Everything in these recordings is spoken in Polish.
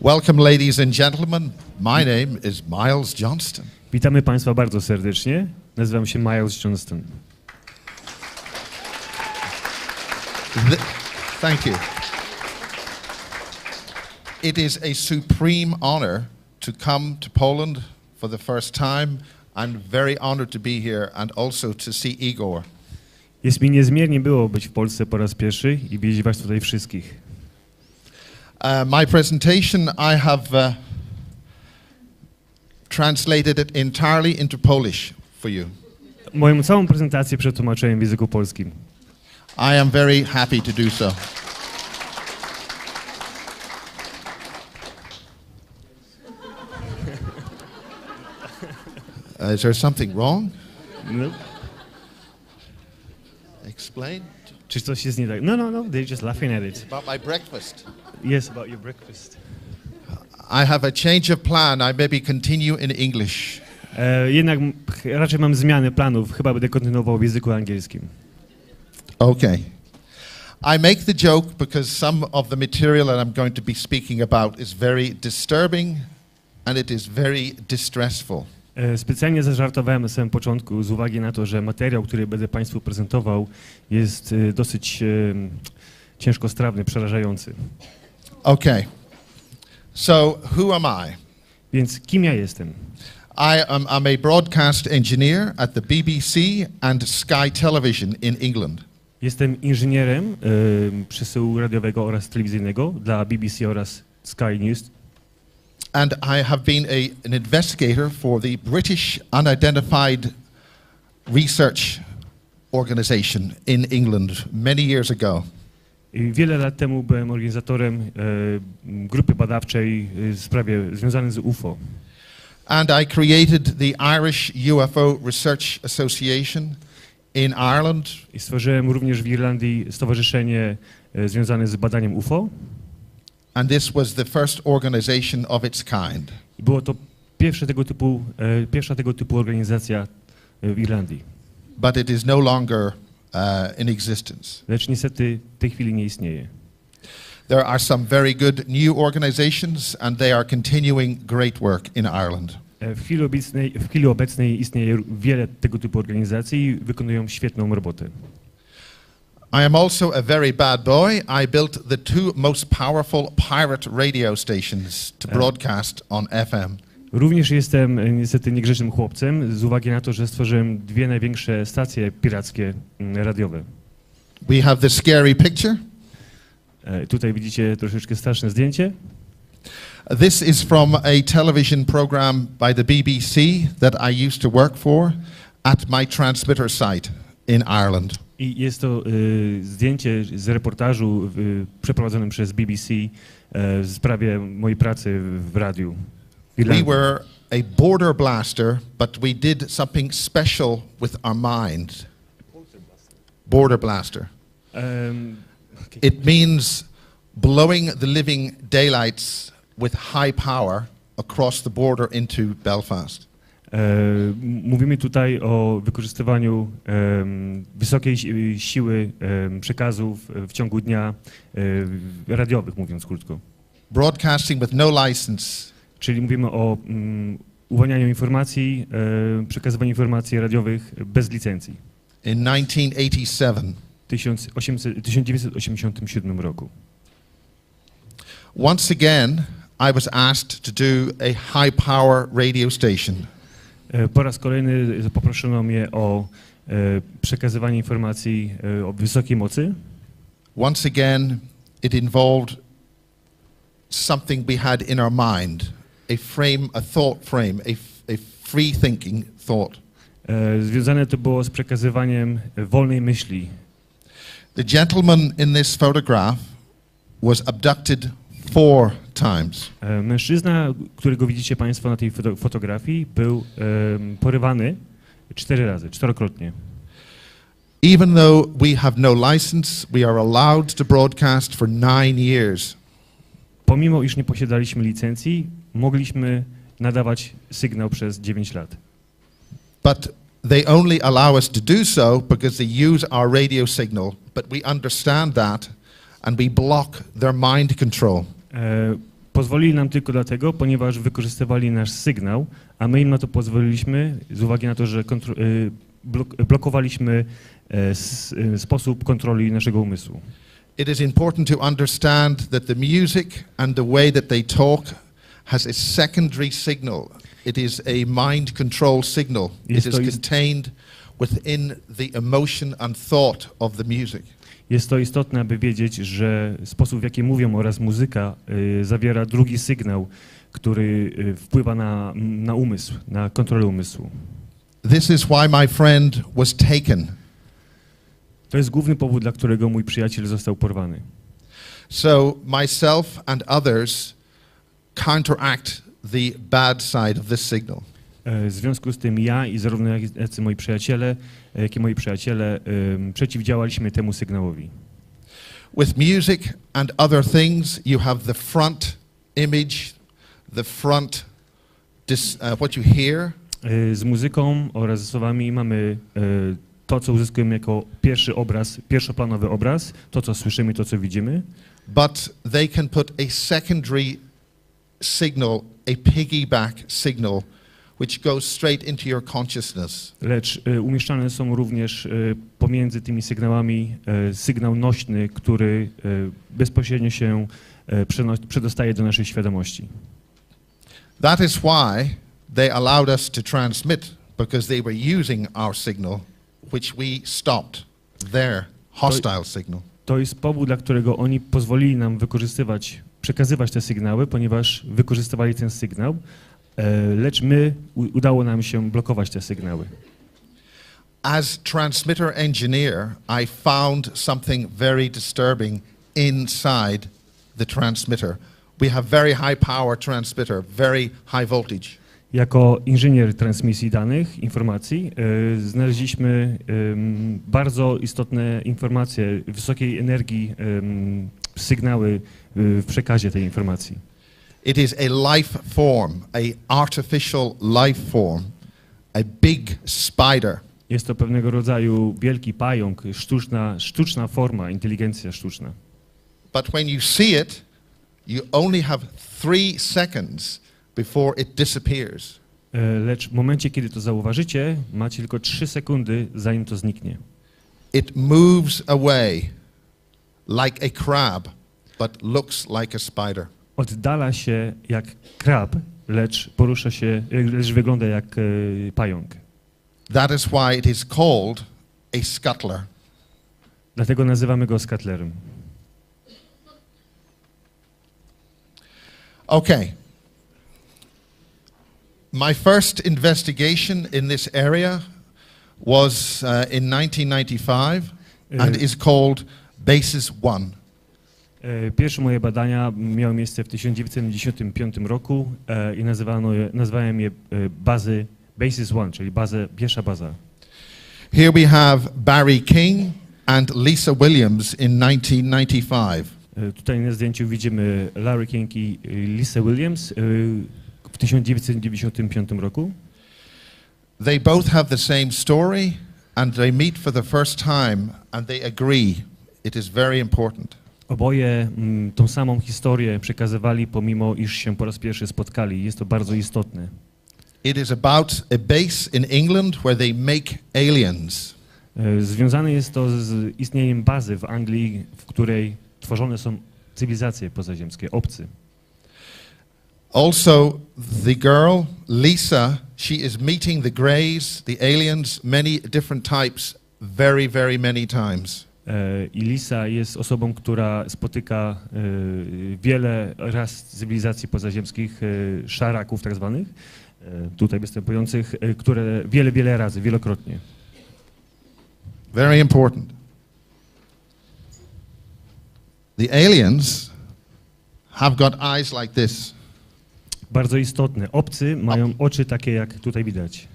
Welcome, ladies and gentlemen. My name is Miles Johnston. Witamy Państwa bardzo serdecznie. Nazywam się Miles Johnston. Thank you. It is a supreme honor to come to Poland for the first time. I'm very honored to be here and also to see Igor. Jest mi niezmiernie było być w Polsce po raz pierwszy i widzieć Was tutaj wszystkich. My presentation, I have translated it entirely into Polish for you. Moją całą prezentację przetłumaczyłem w języku polskim. I am very happy to do so. Is there something wrong? No. Explain. Czy coś jest nie tak? No, they're just laughing at it. About my breakfast. Yes, about your breakfast. I have a change of plan. I maybe continue in English. Jednak raczej mam zmianę planów. Chyba będę kontynuował w języku angielskim. Okay. I make the joke because some of the material that I'm going to be speaking about is very disturbing and it is very distressful. Specjalnie zażartowałem na samym początku z uwagi na to, że materiał, który będę Państwu prezentował, jest dosyć ciężkostrawny, przerażający. Okay. So, who am I? Więc kim ja jestem? I'm a broadcast engineer at the BBC and Sky Television in England. Jestem inżynierem przesyłu radiowego oraz telewizyjnego dla BBC oraz Sky News. And I have been an investigator for the British Unidentified Research Organization in England many years ago. I wiele lat temu byłem organizatorem grupy badawczej w sprawie związanej z UFO. And I created the Irish UFO Research Association in Ireland. I stworzyłem również w Irlandii stowarzyszenie związane z badaniem UFO. And this was the first organization of its kind. I było to pierwsza tego typu organizacja w Irlandii. But it is no longer in existence. Lecz niestety w tej chwili nie istnieje. There are some very good new organizations and they are continuing great work in Ireland. W chwili obecnej istnieje wiele tego typu organizacji i wykonują świetną robotę. I am also a very bad boy. I built the two most powerful pirate radio stations to broadcast on FM. Również jestem niestety niegrzecznym chłopcem z uwagi na to, że stworzyłem dwie największe stacje pirackie radiowe. We have the scary picture. Tutaj widzicie troszeczkę straszne zdjęcie. This is from a television program by the BBC that I used to work for at my transmitter site in Ireland. I jest to zdjęcie z reportażu przeprowadzonym przez BBC w sprawie mojej pracy w radiu. We were a border blaster, but we did something special with our mind. Border blaster. Okay. It means blowing the living daylights with high power across the border into Belfast. Mówimy tutaj o wykorzystywaniu wysokiej siły przekazów w ciągu dnia radiowych, mówiąc krótko. Broadcasting with no license. Czyli mówimy o uwalnianiu informacji, przekazywaniu informacji radiowych bez licencji. In 1987. W 1987 roku. Once again, I was asked to do a high power radio station. Po raz kolejny poproszono mnie o przekazywanie informacji o wysokiej mocy. Once again, it involved something we had in our mind, a thought frame, a free thinking thought. Związane to było z przekazywaniem wolnej myśli. The gentleman in this photograph was abducted 4 times. Mężczyzna, którego widzicie Państwo na tej fotografii, był porywany 4 razy, 4-krotnie. Even though we have no license, we are allowed to broadcast for 9 years. Pomimo iż nie posiadaliśmy licencji, mogliśmy nadawać sygnał przez 9 lat. But they only allow us to do so because they use our radio signal, but we understand that and we block their mind control. pozwolili nam tylko dlatego, ponieważ wykorzystywali nasz sygnał, a my im na to pozwoliliśmy z uwagi na to, że blokowaliśmy sposób kontroli naszego umysłu. It is important to understand that the music and the way that they talk has a secondary signal. It is a mind control signal. It is contained within the emotion and thought of the music. Jest to istotne, aby wiedzieć, że sposób, w jaki mówią oraz muzyka zawiera drugi sygnał, który wpływa na umysł, na kontrolę umysłu. This is why my friend was taken. To jest główny powód, dla którego mój przyjaciel został porwany. So myself and others counteract the bad side of this signal. W związku z tym ja i zarówno jak i moi przyjaciele przeciwdziałaliśmy temu sygnałowi. With music and other things, you have the front image, the front what you hear. Z muzyką oraz ze słowami mamy to, co uzyskujemy jako pierwszy obraz, pierwszoplanowy obraz, to, co słyszymy, to, co widzimy. But they can put a secondary signal, a piggyback signal, which goes straight into your consciousness. Lecz umieszczane są również pomiędzy tymi sygnałami sygnał nośny, który bezpośrednio się przedostaje do naszej świadomości. That is why they allowed us to transmit, because they were using our signal, which we stopped, their hostile signal. To jest powód, dla którego oni pozwolili nam przekazywać te sygnały, ponieważ wykorzystywali ten sygnał, lecz udało nam się blokować te sygnały. As transmitter engineer, I found something very disturbing inside the transmitter. We have very high power transmitter, very high voltage. Jako inżynier transmisji danych, informacji, znaleźliśmy bardzo istotne informacje, wysokiej energii sygnały w przekazie tej informacji. It is a life form, a artificial life form, a big spider. Jest to pewnego rodzaju wielki pająk, sztuczna forma, inteligencja sztuczna. But when you see it, you only have 3 seconds before it disappears. Lecz w momencie, kiedy to zauważycie, macie tylko 3 sekundy, zanim to zniknie. It moves away like a crab, but looks like a spider. Oddala się jak krab, lecz wygląda jak pająk. That is why it is called a scuttler. Dlatego nazywamy go scuttlerem. Okay. My first investigation in this area was in 1995 and is called Basis 1. Pierwsze moje badania miały miejsce w 1995 roku i nazwałem je bazy Basis 1, czyli pierwsza baza. Here we have Barry King and Lisa Williams in 1995. Tutaj na zdjęciu widzimy Larry King i Lisa Williams w 1995 roku. They both have the same story and they meet for the first time and they agree it is very important. Oboje tą samą historię przekazywali, pomimo iż się po raz pierwszy spotkali. Jest to bardzo istotne. It is about a base in England where they make aliens. Związane jest to z istnieniem bazy w Anglii, w której tworzone są cywilizacje pozaziemskie, obcy. Also, the girl, Lisa, she is meeting the Greys, the aliens, many different types, very, very many times. I Lisa jest osobą, która spotyka wiele ras cywilizacji pozaziemskich, szaraków tak zwanych, tutaj występujących, które wiele razy, wielokrotnie. Very important. The aliens have got eyes like this. Bardzo istotne. Obcy mają oczy takie, jak tutaj widać.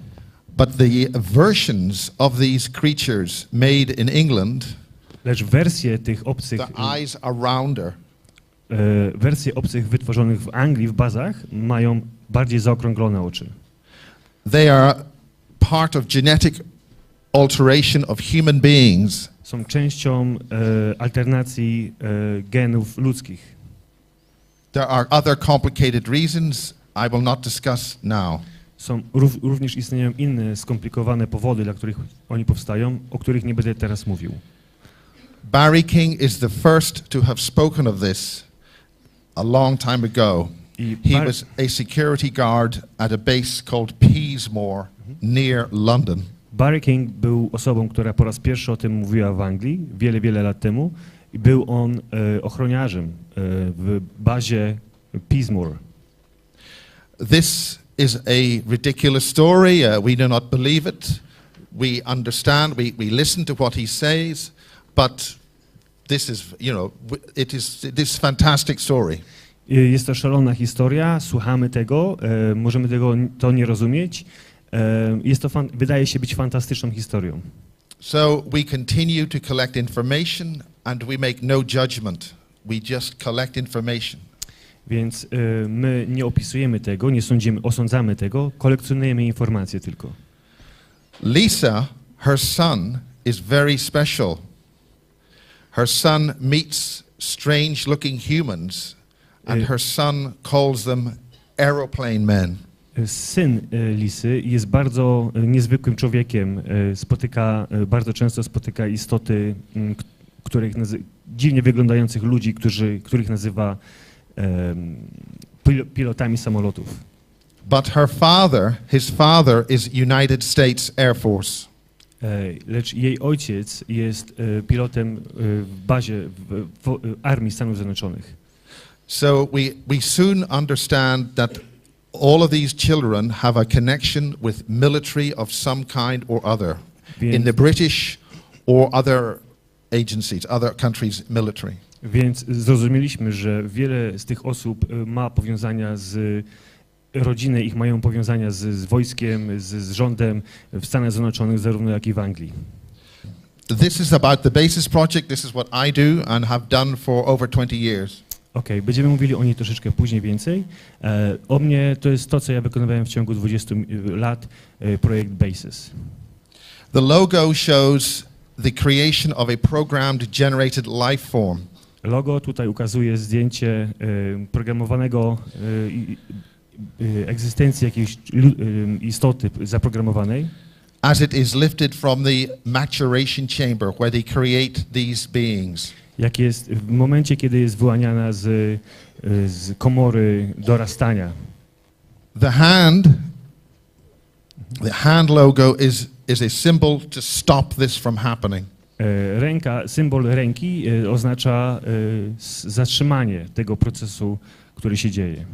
But the versions of these creatures made in England, lecz wersje tych obcych, the eyes are rounder. Wersje obcych wytworzonych w Anglii w bazach mają bardziej zaokrąglone oczy. They are part of genetic alteration of human beings. Są częścią alternacji genów ludzkich. There are other complicated reasons I will not discuss now. Są również istnieją inne skomplikowane powody, dla których oni powstają, o których nie będę teraz mówił. Barry King is the first to have spoken of this a long time ago. He was a security guard at a base called Peasmore near London. Barry King był osobą, która po raz pierwszy o tym mówiła w Anglii wiele, wiele lat temu i był on ochroniarzem w bazie Peasmore. This is a ridiculous story. We do not believe it. We understand. We listen to what he says, but this is, it is fantastic story. Jest to szalona historia. Słuchamy tego. Możemy to nie rozumieć. Wydaje się być fantastyczną historią. So we continue to collect information and we make no judgment. We just collect information. Więc my nie opisujemy tego, nie osądzamy tego, kolekcjonujemy informacje tylko. Lisa, her son, is very special. Her son meets strange-looking humans and her son calls them aeroplane men. Syn Lisy jest bardzo niezwykłym człowiekiem. Bardzo często spotyka istoty, dziwnie wyglądających ludzi, których nazywa pilotami samolotów. But his father is United States Air Force. Lecz jej ojciec jest pilotem w bazie w Armii Stanów Zjednoczonych. So we soon understand that all of these children have a connection with military of some kind or other, in the British or other agencies, other countries' military. Więc zrozumieliśmy, że wiele z tych osób ma powiązania z rodziny, ich mają powiązania z wojskiem, z rządem w Stanach Zjednoczonych, zarówno jak i w Anglii. This is about the BASIS project. This is what I do and have done for over 20 years. Okej, będziemy mówili o niej troszeczkę później więcej. O mnie to jest to, co ja wykonywałem w ciągu 20 lat, projekt BASIS. The logo shows the creation of a programmed generated life form. Logo tutaj ukazuje zdjęcie programowanego egzystencji jakiejś istoty zaprogramowanej. As it is lifted from the maturation chamber where they create these beings. Jak jest w momencie, kiedy jest wyłaniana z komory dorastania. The hand logo is a symbol to stop this from happening. Symbol ręki oznacza zatrzymanie tego procesu, który się dzieje.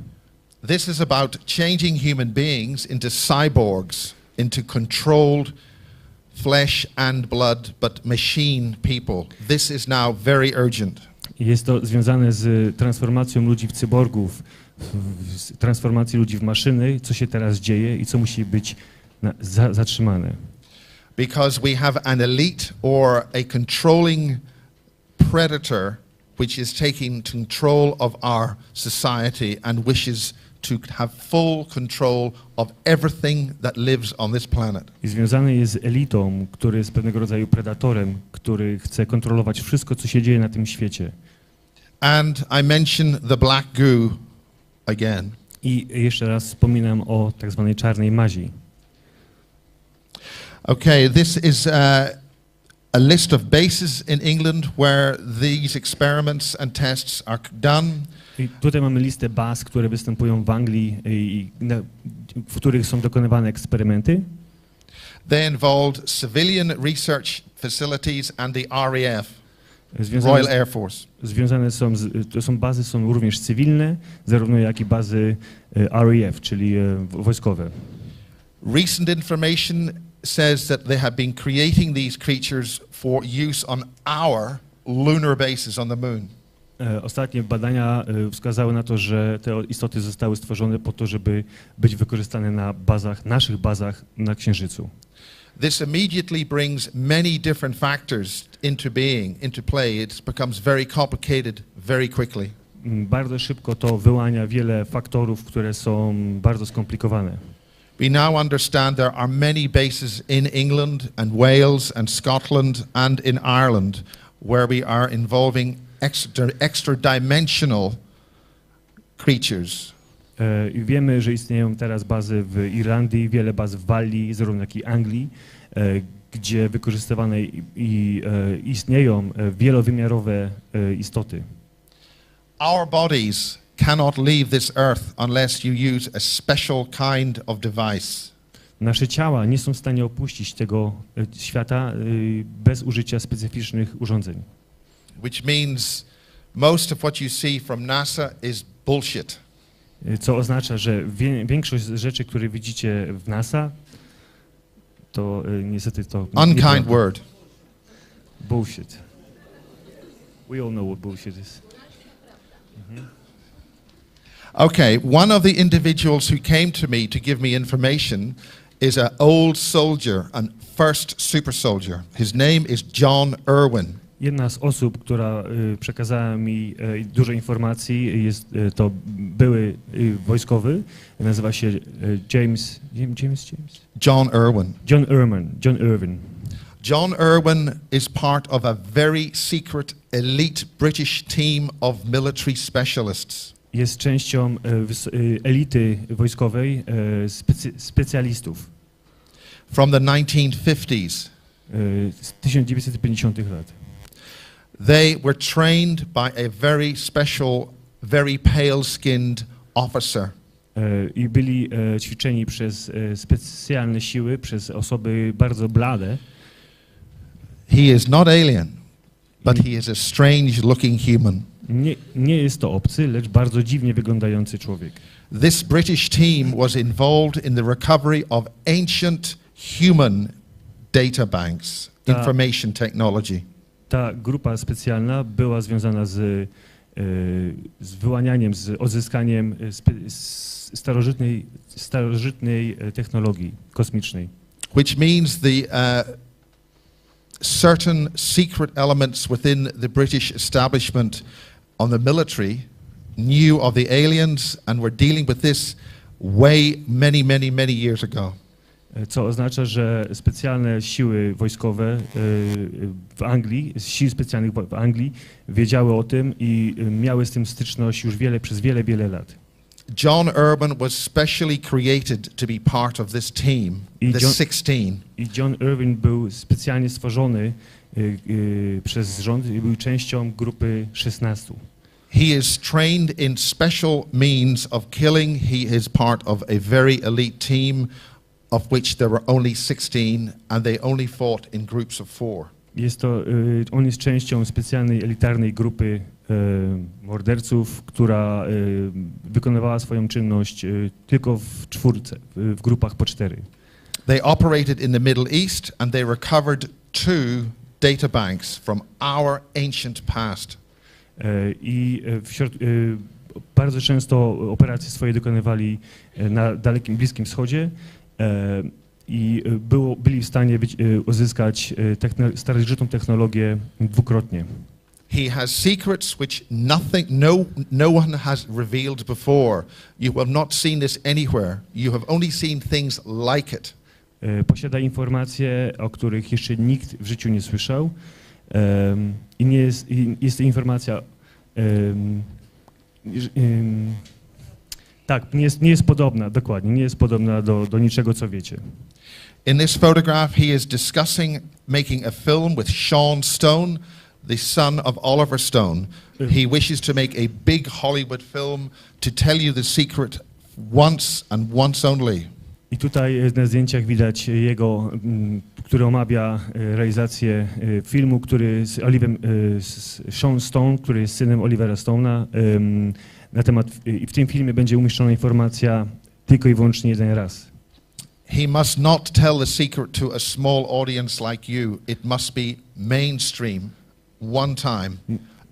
This is about changing human beings into cyborgs, into controlled flesh and blood, but machine people. This is now very urgent. Jest to związane z transformacją ludzi w cyborgów, transformacji ludzi w maszyny, co się teraz dzieje i co musi być zatrzymane. Because we have an elite or a controlling predator which is taking control of our society and wishes to have full control of everything that lives on this planet. I związany jest z elitą, który jest pewnego rodzaju predatorem, który chce kontrolować wszystko, co się dzieje na tym świecie. And I mention the black goo again. I jeszcze raz wspominam o tak zwanej czarnej mazi. Okay, this is a list of bases in England where these experiments and tests are done. I tutaj mamy listę baz, które występują w Anglii w których są dokonywane eksperymenty. They involved civilian research facilities and the RAF, Royal Air Force. Bazy są również cywilne, zarówno jak i bazy RAF, czyli wojskowe. Recent information says that they have been creating these creatures for use on our lunar bases on the moon. Ostatnie badania wskazały na to, że te istoty zostały stworzone po to, żeby być wykorzystane na naszych bazach na Księżycu. This immediately brings many different factors into play. It becomes very complicated very quickly. Bardzo szybko to wyłania wiele faktorów, które są bardzo skomplikowane. We now understand there are many bases in England and Wales and Scotland and in Ireland where we are involving extra-dimensional creatures. I wiemy, że istnieją teraz bazy w Irlandii, wiele baz w Walii, zarówno jak i Anglii, gdzie wykorzystywane istnieją wielowymiarowe istoty. Our bodies cannot leave this earth unless you use a special kind of device. Nasze ciała nie są w stanie opuścić tego świata bez użycia specyficznych urządzeń. Which means most of what you see from NASA is bullshit. Co oznacza, że większość rzeczy, które widzicie w NASA, to niestety to... Unkind word. Bullshit. We all know what bullshit is. Okay, one of the individuals who came to me to give me information is an old soldier and first super soldier. His name is John Irwin. Jedna z osób, która przekazała mi dużo informacji, jest to były wojskowy, nazywa się John Irwin. John Irwin. John Irwin is part of a very secret elite British team of military specialists. Jest częścią elity wojskowej specjalistów. From the 1950s. Z 1950 lat. They were trained by a very special, very pale-skinned officer. I byli ćwiczeni przez specjalne siły, przez osoby bardzo blade. He is not alien, but he is a strange-looking human. Nie jest to obcy, lecz bardzo dziwnie wyglądający człowiek. This British team was involved in the recovery of ancient human data banks, information technology. Ta grupa specjalna była związana z wyłanianiem, z odzyskaniem starożytnej technologii kosmicznej. Which means the certain secret elements within the British establishment on the military knew of the aliens and were dealing with this way many years ago. Co oznacza, że specjalne siły wojskowe w Anglii, sił specjalnych w Anglii wiedziały o tym i miały z tym styczność już przez wiele lat. John Irwin was specially created to be part of this team, the 16. I John Irwin był specjalnie stworzony przez rząd i był częścią grupy 16. He is trained in special means of killing. He is part of a very elite team of which there were only 16 and they only fought in groups of 4. On jest częścią specjalnej elitarnej grupy morderców, która wykonywała swoją czynność tylko w czwórce, w grupach po 4. They operated in the Middle East and they recovered 2 databanks from our ancient past. I bardzo często operacje swoje dokonywali na dalekim Bliskim Wschodzie i byli w stanie uzyskać starożytną technologię dwukrotnie. He has secrets which no one has revealed before. You have not seen this anywhere. You have only seen things like it. Posiada informacje, o których jeszcze nikt w życiu nie słyszał. I jest to informacja tak, nie jest podobna, dokładnie, nie jest podobna do niczego, co wiecie. In this photograph he is discussing making a film with Sean Stone, the son of Oliver Stone. He wishes to make a big Hollywood film to tell you the secret once and once only. I tutaj na zdjęciach widać jego, który omawia realizację filmu, który z Sean Stone, który jest synem Olivera Stone'a, na temat, i w tym filmie będzie umieszczona informacja tylko i wyłącznie jeden raz. He must not tell the secret to a small audience like you. It must be mainstream, one time.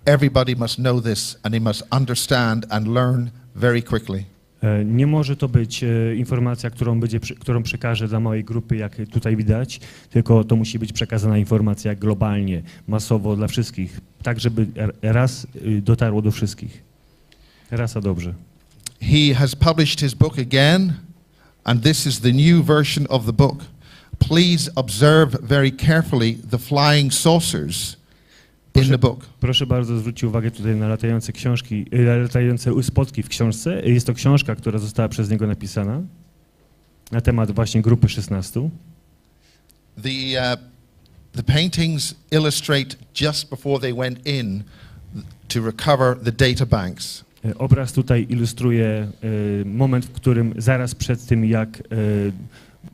Everybody must know this and he must understand and learn very quickly. Nie może to być informacja, którą przekaże dla małej grupy, jak tutaj widać, tylko to musi być przekazana informacja globalnie, masowo dla wszystkich, tak żeby raz dotarło do wszystkich. Raz a dobrze. He has published his book again, and this is the new version of the book. Please observe very carefully the flying saucers. in the book. Proszę bardzo zwrócić uwagę tutaj na latające książki, latające spotki w książce. Jest to książka, która została przez niego napisana na temat właśnie grupy 16. The paintings illustrate just before they went in to recover the data banks. Obraz tutaj ilustruje moment, w którym zaraz przed tym, jak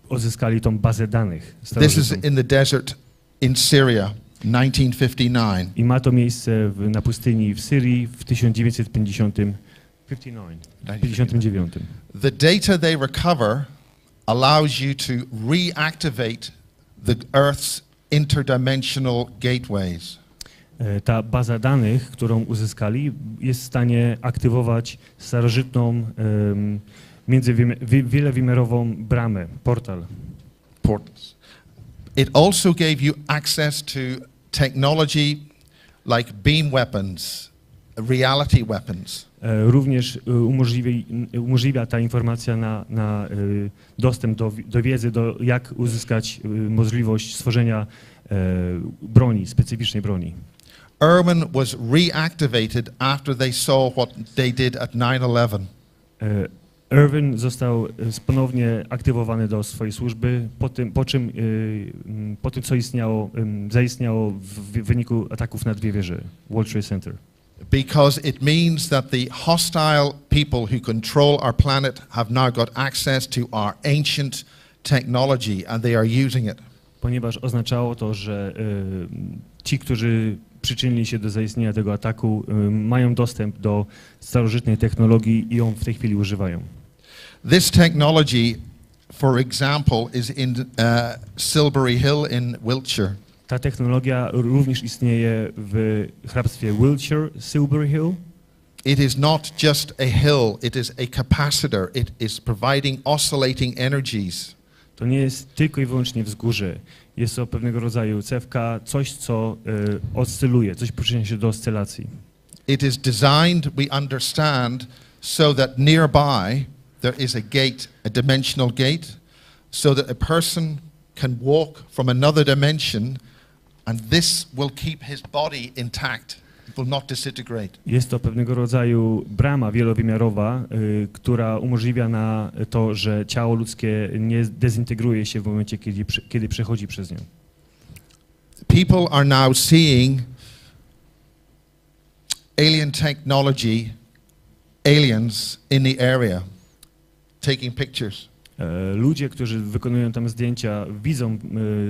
uzyskali tą bazę danych. This is in the desert in Syria, 1959. I ma to miejsce na pustyni w Syrii w 1959. The data they recover allows you to reactivate the Earth's interdimensional gateways. Ta baza danych, którą uzyskali, jest w stanie aktywować starożytną, wielowymiarową bramę, portal. Portals. It also gave you access to technology like beam weapons, reality weapons. Również umożliwia ta informacja na dostęp do wiedzy, jak uzyskać możliwość stworzenia broni, specyficznej broni. Irwin was reactivated after they saw what they did at 9/11. Irwin został ponownie aktywowany do swojej służby po tym co zaistniało w wyniku ataków na dwie wieże, World Trade Center. Because it means that the hostile people who control our planet have now got access to our ancient technology and they are using it. Ponieważ oznaczało to, że ci, którzy przyczynili się do zaistnienia tego ataku, mają dostęp do starożytnej technologii i ją w tej chwili używają. This technology, for example, is in Silbury Hill in Wiltshire. Ta technologia również istnieje w hrabstwie Wiltshire, Silbury Hill. It is not just a hill, it is a capacitor. It is providing oscillating energies. To nie jest tylko i wyłącznie wzgórze. Jest to pewnego rodzaju cewka, coś, co oscyluje, coś przyczynia się do oscylacji. It is designed, we understand, so that nearby there is a gate, a dimensional gate, so that a person can walk from another dimension and this will keep his body intact. It will not disintegrate. Jest to pewnego rodzaju brama wielowymiarowa, która umożliwia na to, że ciało ludzkie nie dezintegruje się w momencie, kiedy przechodzi przez nią. People are now seeing alien technology, aliens in the area, taking pictures. Ludzie, którzy wykonują tam zdjęcia,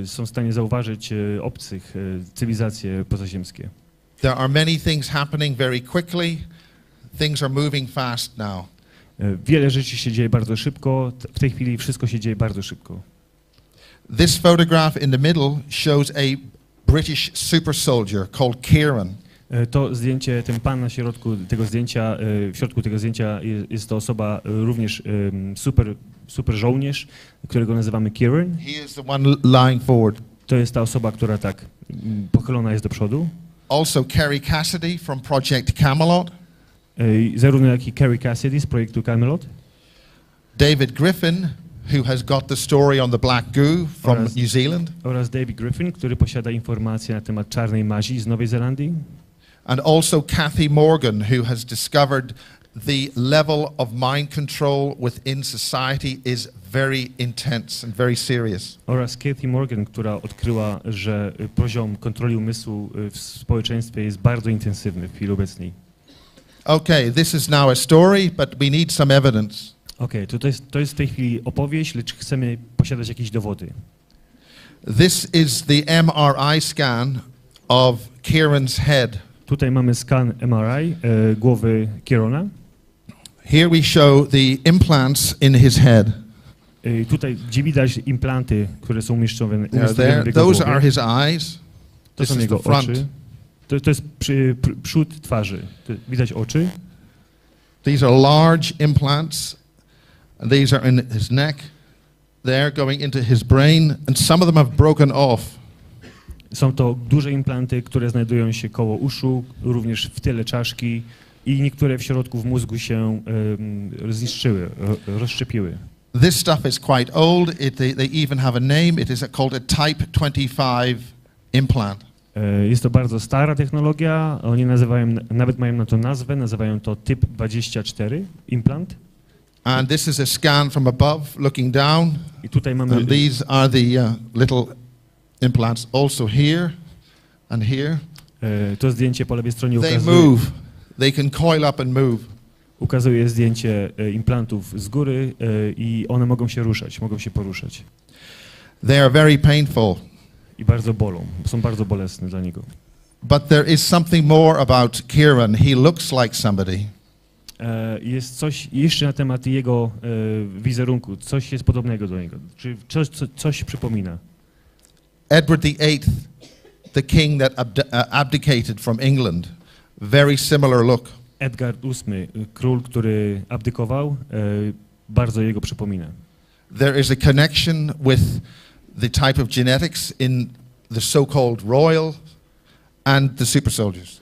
są w stanie zauważyć obcych, cywilizacje pozaziemskie. There are many things happening very quickly. Things are moving fast now. Wiele rzeczy się dzieje bardzo szybko. W tej chwili wszystko się dzieje bardzo szybko. This photograph in the middle shows a British super soldier called Kieran. To zdjęcie, ten pan na środku tego zdjęcia, w środku tego zdjęcia jest to osoba również super żołnierz, którego nazywamy Kieran. He is the one lying forward. To jest ta osoba, która tak pochylona jest do przodu. Also Kerry Cassidy from Project Camelot. Zarówno jak i Kerry Cassidy z projektu Camelot. David Griffin, who has got the story on the black goo from New Zealand. Oraz David Griffin, który posiada informacje na temat czarnej mazi z Nowej Zelandii. And also Kathy Morgan, who has discovered the level of mind control within society is very intense and very serious. Oraz Kathy Morgan, która odkryła, że poziom kontroli umysłu w społeczeństwie jest bardzo intensywny w chwili obecnej. Okay, this is now a story, but we need some evidence. Okay, to jest w tej chwili opowieść, lecz chcemy posiadać jakieś dowody. This is the MRI scan of Kieran's head. Tutaj mamy skan MRI głowy Kierona. Here we show the implants in his head. Tutaj, gdzie widać implanty, które są umieszczone w jego Those głowie. are his eyes. To są jego oczy. To jest przód twarzy. Widać oczy. These are large implants. And these are in his neck. They're going into his brain, and some of them have broken off. Są to duże implanty, które znajdują się koło uszu, również w tyle czaszki i niektóre w środku w mózgu się zniszczyły, rozszczepiły. This stuff is quite old. They even have a name. It is called a type 25 implant. Jest to bardzo stara technologia, oni nawet mają na to nazwę, nazywają to typ 24 implant. And this is a scan from above, looking down. I tutaj mamy... And these are the little implants also here and here. To zdjęcie po lewej stronie They move. They can coil up and move. Ukazuje zdjęcie implantów z góry i one mogą się ruszać, mogą się poruszać. They are very painful. I bardzo bolą, są bardzo bolesne dla niego. But there is something more about Kieran. He looks like somebody. Jest coś jeszcze na temat jego wizerunku, coś jest podobnego do niego, czy coś przypomina. Edward VIII, the king that abdicated from England, very similar look. Edgar VIII, król, który abdykował, bardzo jego przypomina. There is a connection with the type of genetics in the so-called royal and the super soldiers.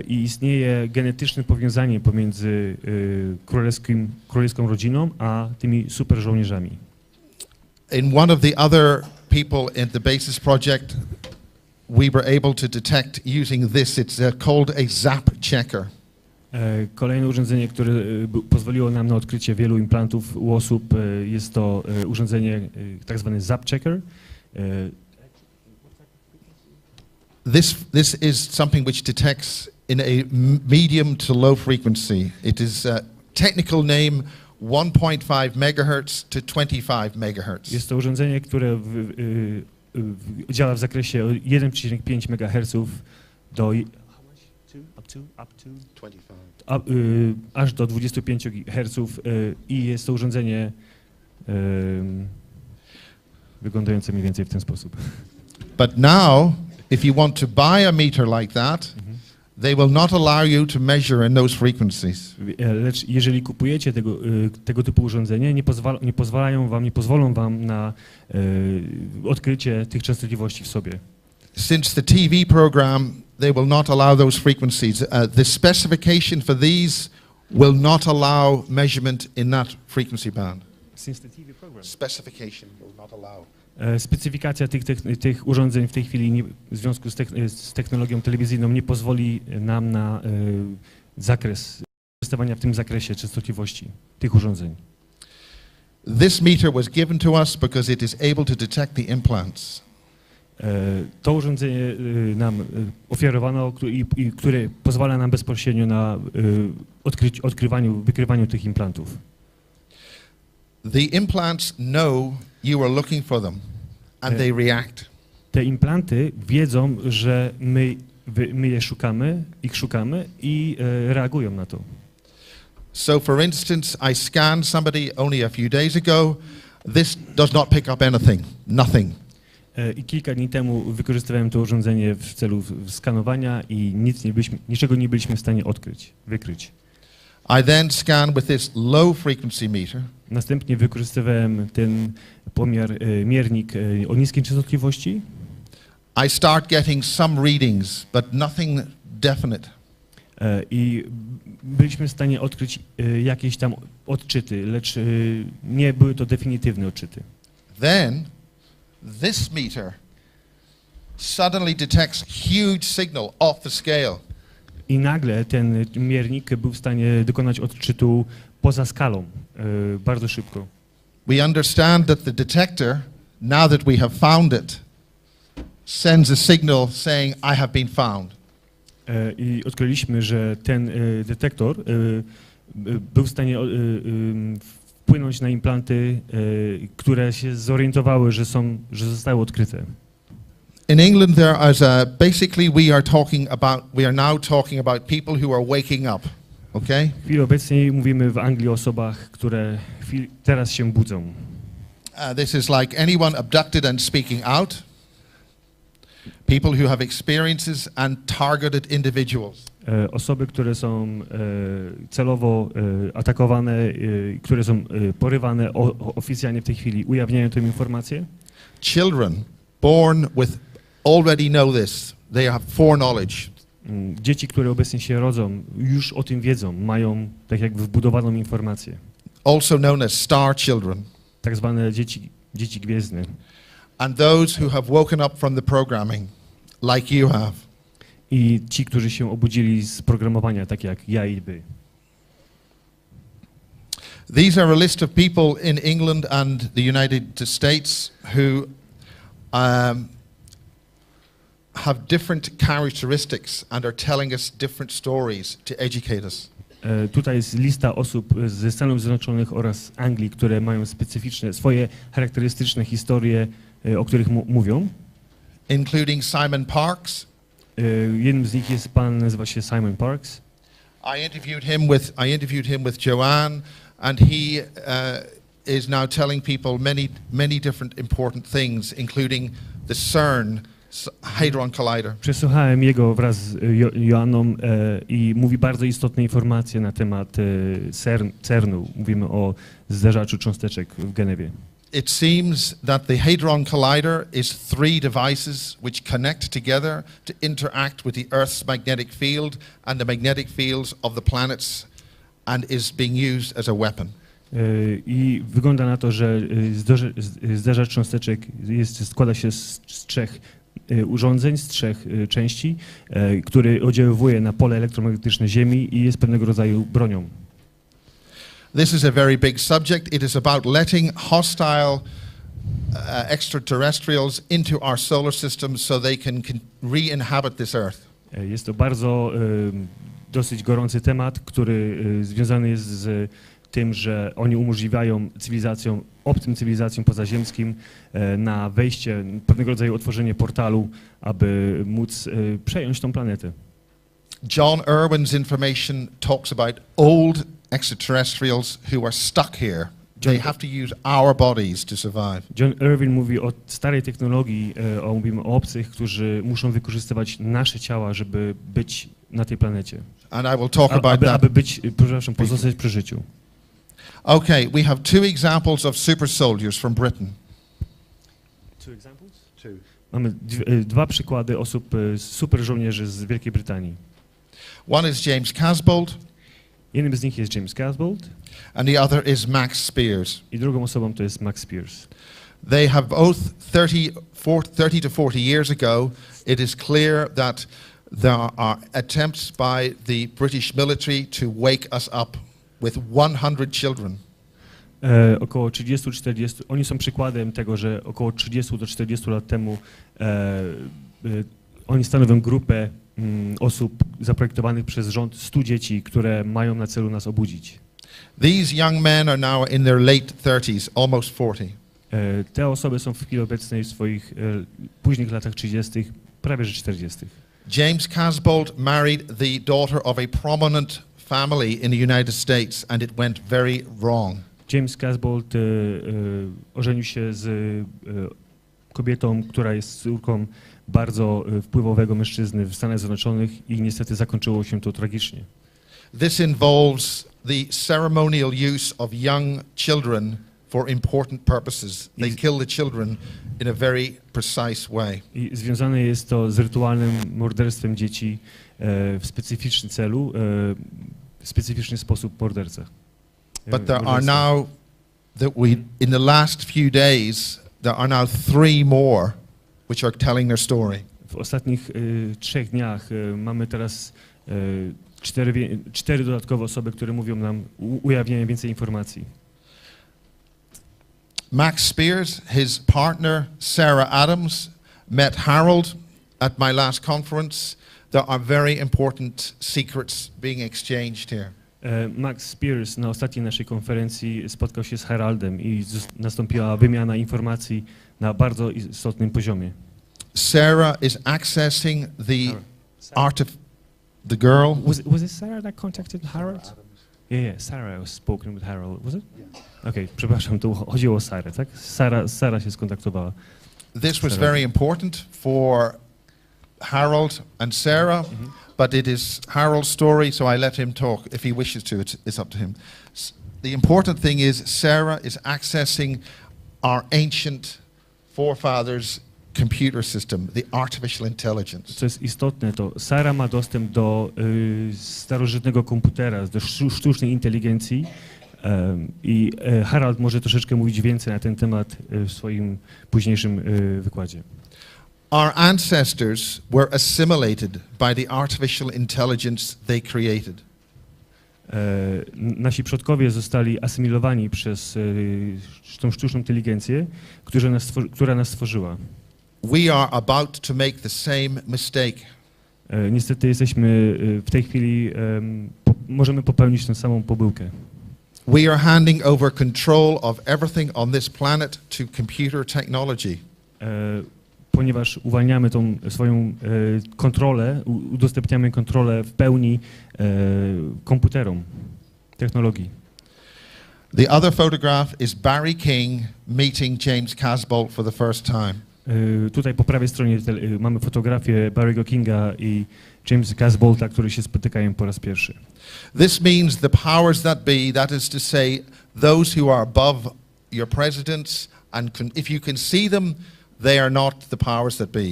I istnieje genetyczne powiązanie pomiędzy królewską rodziną a tymi super żołnierzami. In one of the other people in the BASIS project, we were able to detect using this. It's called a zap checker. Kolejne urządzenie, które pozwoliło nam na odkrycie wielu implantów u osób, jest to urządzenie tak zwany zap checker. This is something which detects in a medium to low frequency. It is technical name 1.5 MHz to 25 MHz. Jest to urządzenie, które działa w zakresie 1,5 MHz do aż do 25 Hz i jest to urządzenie wyglądające mniej więcej w ten sposób. But now, if you want to buy a meter like that, they will not allow you to measure in those frequencies. Lecz jeżeli kupujecie tego typu urządzenie, nie pozwolą wam na odkrycie tych częstotliwości w sobie. Since the TV program, they will not allow those frequencies. The specification for these will not allow measurement in that frequency band. Since the TV program. Specification will not allow. Specyfikacja tych urządzeń w tej chwili w związku z technologią telewizyjną nie pozwoli nam na zakres wykorzystywania w tym zakresie częstotliwości tych urządzeń. This meter was given to us because it is able to detect the implants. To urządzenie nam ofiarowano, które pozwala nam bezpośrednio na wykrywaniu tych implantów. The implants know you are looking for them and they react. Te implanty wiedzą, że my ich szukamy i reagują na to. So for instance, I scanned somebody only a few days ago. This does not pick up anything, nothing. I kilka dni temu wykorzystywałem to urządzenie w celu skanowania i niczego nie byliśmy w stanie wykryć. I then scanned with this low frequency meter. Następnie wykorzystywałem ten miernik o niskiej częstotliwości. I start getting some readings, but nothing definite. I byliśmy w stanie odkryć jakieś tam odczyty, lecz nie były to definitywne odczyty. Then this meter suddenly detects huge signal off the scale. I nagle ten miernik był w stanie dokonać odczytu poza skalą, bardzo szybko. We understand that the detector, now that we have found it, sends a signal saying, I have been found. I odkryliśmy, że ten detektor był w stanie wpłynąć na implanty, które się zorientowały, że zostały odkryte. In England, there is basically we are now talking about people who are waking up. Okay? W chwili obecnej mówimy w Anglii o osobach, które teraz się budzą. This is like anyone abducted and speaking out. People who have experiences and targeted individuals. Osoby, które są celowo atakowane, które są porywane oficjalnie w tej chwili, ujawniają tę informację. Children born with already know this. They have foreknowledge. Dzieci, które obecnie się rodzą, już o tym wiedzą, mają tak jakby wbudowaną informację. Also known as star children. Tak zwane dzieci gwiezdne. And those who have woken up from the programming, like you have. I ci, którzy się obudzili z programowania, tak jak ja i wy. These are a list of people in England and the United States who have different characteristics and are telling us different stories to educate us. Tutaj jest lista osób ze Stanów Zjednoczonych oraz Anglii, które mają specyficzne, swoje charakterystyczne historie, o których mówią. Including Simon Parks. Jednym z nich jest pan, nazywa się Simon Parks. I interviewed him with Joanne, and he is now telling people many different important things, including the CERN Hadron Collider. Przesłuchałem jego wraz z Joanną i mówi bardzo istotne informacje na temat CERN-u. Mówimy o zderzaczu cząsteczek w Genewie. It seems that the Hadron Collider is 3 devices which connect together to interact with the Earth's magnetic field and the magnetic fields of the planets and is being used as a weapon. I wygląda na to, że zderzacz cząsteczek składa się z 3 urządzeń, z 3 części, który oddziaływuje na pole elektromagnetyczne Ziemi i jest pewnego rodzaju bronią. This is a very big subject. It is about letting hostile extraterrestrials into our solar system so they can re-inhabit this Earth. Jest to bardzo dosyć gorący temat, który związany jest z tym, że oni umożliwiają obcym cywilizacjom pozaziemskim na wejście, pewnego rodzaju otworzenie portalu, aby móc przejąć tą planetę. John Irwin's information talks about old extraterrestrials who are stuck here. They have to use our bodies to survive. John Irwin mówi o starej technologii, mówimy o obcych, którzy muszą wykorzystywać nasze ciała, żeby być na tej planecie. And I will talk about that. Aby pozostać przy życiu. Okay, we have 2 examples of super soldiers from Britain. 2 examples? 2. Mamy 2 przykłady osób, super żołnierzy z Wielkiej Brytanii. One is James Casbolt. Jednym z nich jest James Casbolt. And the other is Max Spears. I drugą osobą to jest Max Spears. They have both 30 to 40 years ago, it is clear that there are attempts by the British military to wake us up with 100 children. Około 30-40, oni są przykładem tego, że około 30 do 40 lat temu oni stanowią grupę osób zaprojektowanych przez rząd 100 dzieci, które mają na celu nas obudzić. These young men are now in their late 30s, almost 40. Te osoby są w chwili obecnej w swoich późnych latach 30., prawie że 40. James Casbolt married the daughter of a prominent family in the United States and it went very wrong. James Casbolt ożenił się z kobietą, która jest córką bardzo wpływowego mężczyzny w Stanach Zjednoczonych i niestety zakończyło się to tragicznie. This involves the ceremonial use of young children for important purposes. They kill the children in a very precise way. I związane jest to z rytualnym morderstwem dzieci w specyficzny celu, w specyficzny sposób morderca. But there are now, in the last few days, there are now 3 more which are telling their story. W ostatnich 3 dniach mamy teraz 4 dodatkowe osoby, które mówią nam, ujawniają więcej informacji. Max Spears, his partner Sarah Adams, met Harold at my last conference. There are very important secrets being exchanged here. Max Spears na ostatniej naszej konferencji spotkał się z Haroldem i nastąpiła wymiana informacji na bardzo istotnym poziomie. Sarah is accessing the girl. Was it Sarah that contacted Harold? Yeah, Sarah was spoken with Harold, was it? Yeah. Okay, przepraszam, to chodziło o Sarę, tak? Sara się skontaktowała. This was very important for Harold and Sarah, but it is Harold's story, so I let him talk. If he wishes to, it's up to him. The important thing is Sarah is accessing our ancient forefathers' computer system, the artificial intelligence. Co jest istotne, to Sara ma dostęp do starożytnego komputera, do sztucznej inteligencji i Harold może troszeczkę mówić więcej na ten temat w swoim późniejszym wykładzie. Our ancestors were assimilated by the artificial intelligence they created. Nasi przodkowie zostali asymilowani przez tą sztuczną inteligencję, która nas stworzyła. We are about to make the same mistake. Niestety jesteśmy w tej chwili, możemy popełnić tę samą pomyłkę. We are handing over control of everything on this planet to computer technology. Ponieważ uwalniamy tą swoją kontrolę, udostępniamy kontrolę w pełni komputerom, technologii. The other photograph is Barry King meeting James Casbolt for the first time. Tutaj po prawej stronie mamy fotografię Barry'ego Kinga i Jamesa Casbolta, którzy się spotykają po raz pierwszy. This means the powers that be, that is to say, those who are above your presidents, and if you can see them, they are not the powers that be.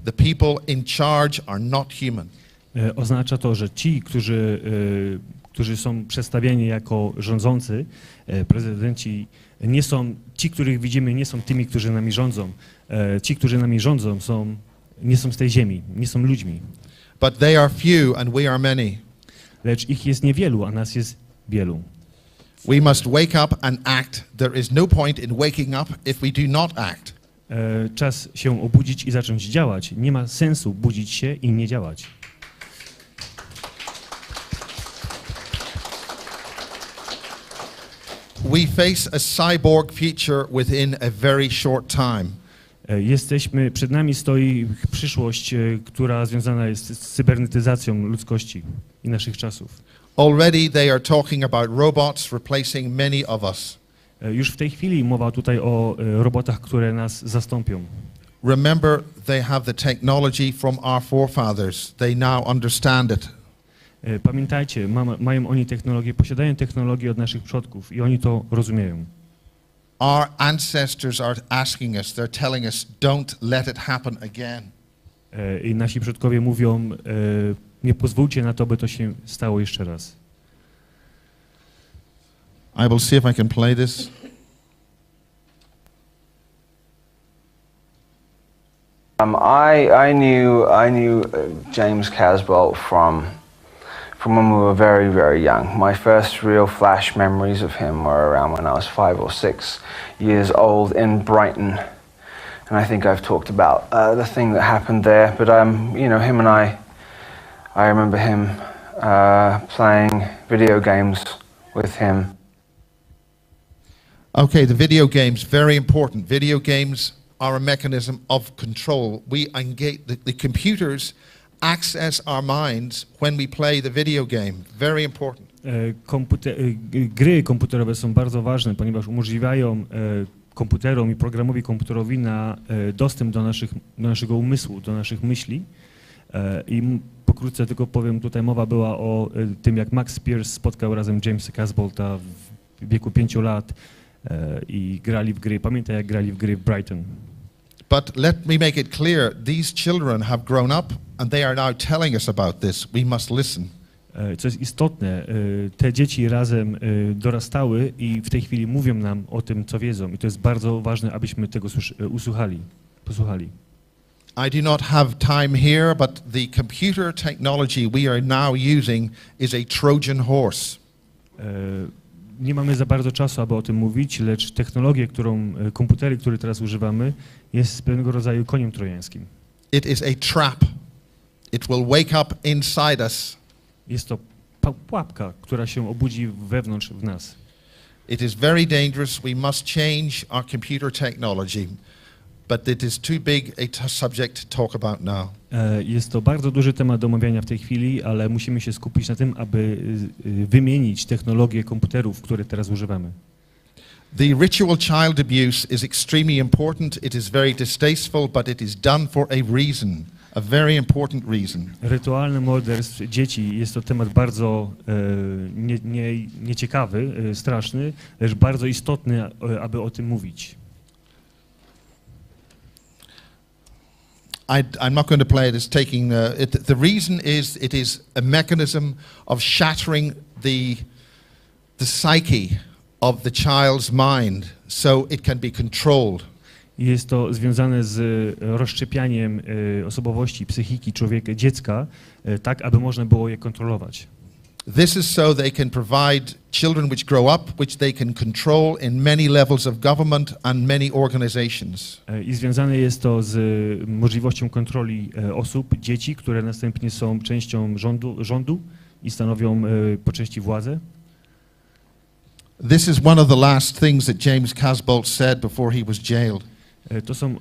The people in charge are not human. Oznacza to, że ci, którzy są przedstawieni jako rządzący, prezydenci, nie są, ci, których widzimy, nie są tymi, którzy nami rządzą. Ci, którzy nami rządzą, nie są z tej ziemi, nie są ludźmi. But they are few and we are many. Lecz ich jest niewielu, a nas jest wielu. We must wake up and act. There is no point in waking up if we do not act. Czas się obudzić i zacząć działać. Nie ma sensu budzić się i nie działać. We face a cyborg future within a very short time. Przed nami stoi przyszłość, która związana jest z cybernetyzacją ludzkości i naszych czasów. Already they are talking about robots replacing many of us. Już w tej chwili mowa tutaj o robotach, które nas zastąpią. Remember, they have the technology from our forefathers. They now understand it. Pamiętajcie, mają oni technologię, posiadają technologię od naszych przodków i oni to rozumieją. Our ancestors are asking us, they're telling us, don't let it happen again. I nasi przodkowie mówią, nie pozwólcie na to, by to się stało jeszcze raz. I will see if I can play this. I knew James Casbolt from when we were very, very young. My first real flash memories of him were around when I was 5 or 6 years old in Brighton. And I think I've talked about the thing that happened there. But you know, him and I remember him playing video games with him. Okay, the video games, very important. Video games are a mechanism of control. We engage, the computers access our minds when we play the video game. Very important. Gry komputerowe są bardzo ważne, ponieważ umożliwiają komputerom i programowi komputerowi dostęp do naszego umysłu, do naszych myśli. I pokrótce tylko powiem, tutaj mowa była o tym, jak Max Pierce spotkał razem Jamesa Casbolta w wieku 5 lat i grali w gry. Pamiętaj, jak grali w gry w Brighton. But let me make it clear, these children have grown up and they are now telling us about this. We must listen. Co jest istotne, te dzieci razem dorastały i w tej chwili mówią nam o tym, co wiedzą. I to jest bardzo ważne, abyśmy tego posłuchali. I do not have time here, but the computer technology we are now using is a Trojan horse. Nie mamy za bardzo czasu, aby o tym mówić, lecz technologię, komputery, które teraz używamy, jest pewnego rodzaju koniem trojańskim. It is a trap. It will wake up inside us. Jest to pułapka, która się obudzi wewnątrz w nas. It is very dangerous. We must change our computer technology, but it is too big a subject to talk about now. Jest to bardzo duży temat do omawiania w tej chwili, ale musimy się skupić na tym, aby wymienić technologię komputerów, które teraz używamy. The ritual child abuse is extremely important. It is very distasteful, but it is done for a reason, a very important reason. Rytualny morderstw dzieci jest to temat bardzo nieciekawy, straszny, lecz bardzo istotny, aby o tym mówić. I'm not going to play it. It's taking the reason is it is a mechanism of shattering the psyche of the child's mind, so it can be controlled. I jest to związane z rozszczepianiem osobowości, psychiki człowieka, dziecka, tak, aby można było je kontrolować. This is so they can provide children which grow up, which they can control in many levels of government and many organizations. I związane jest to z możliwością kontroli osób, dzieci, które następnie są częścią rządu i stanowią po części władzę. This is one of the last things that James Casbolt said before he was jailed. To są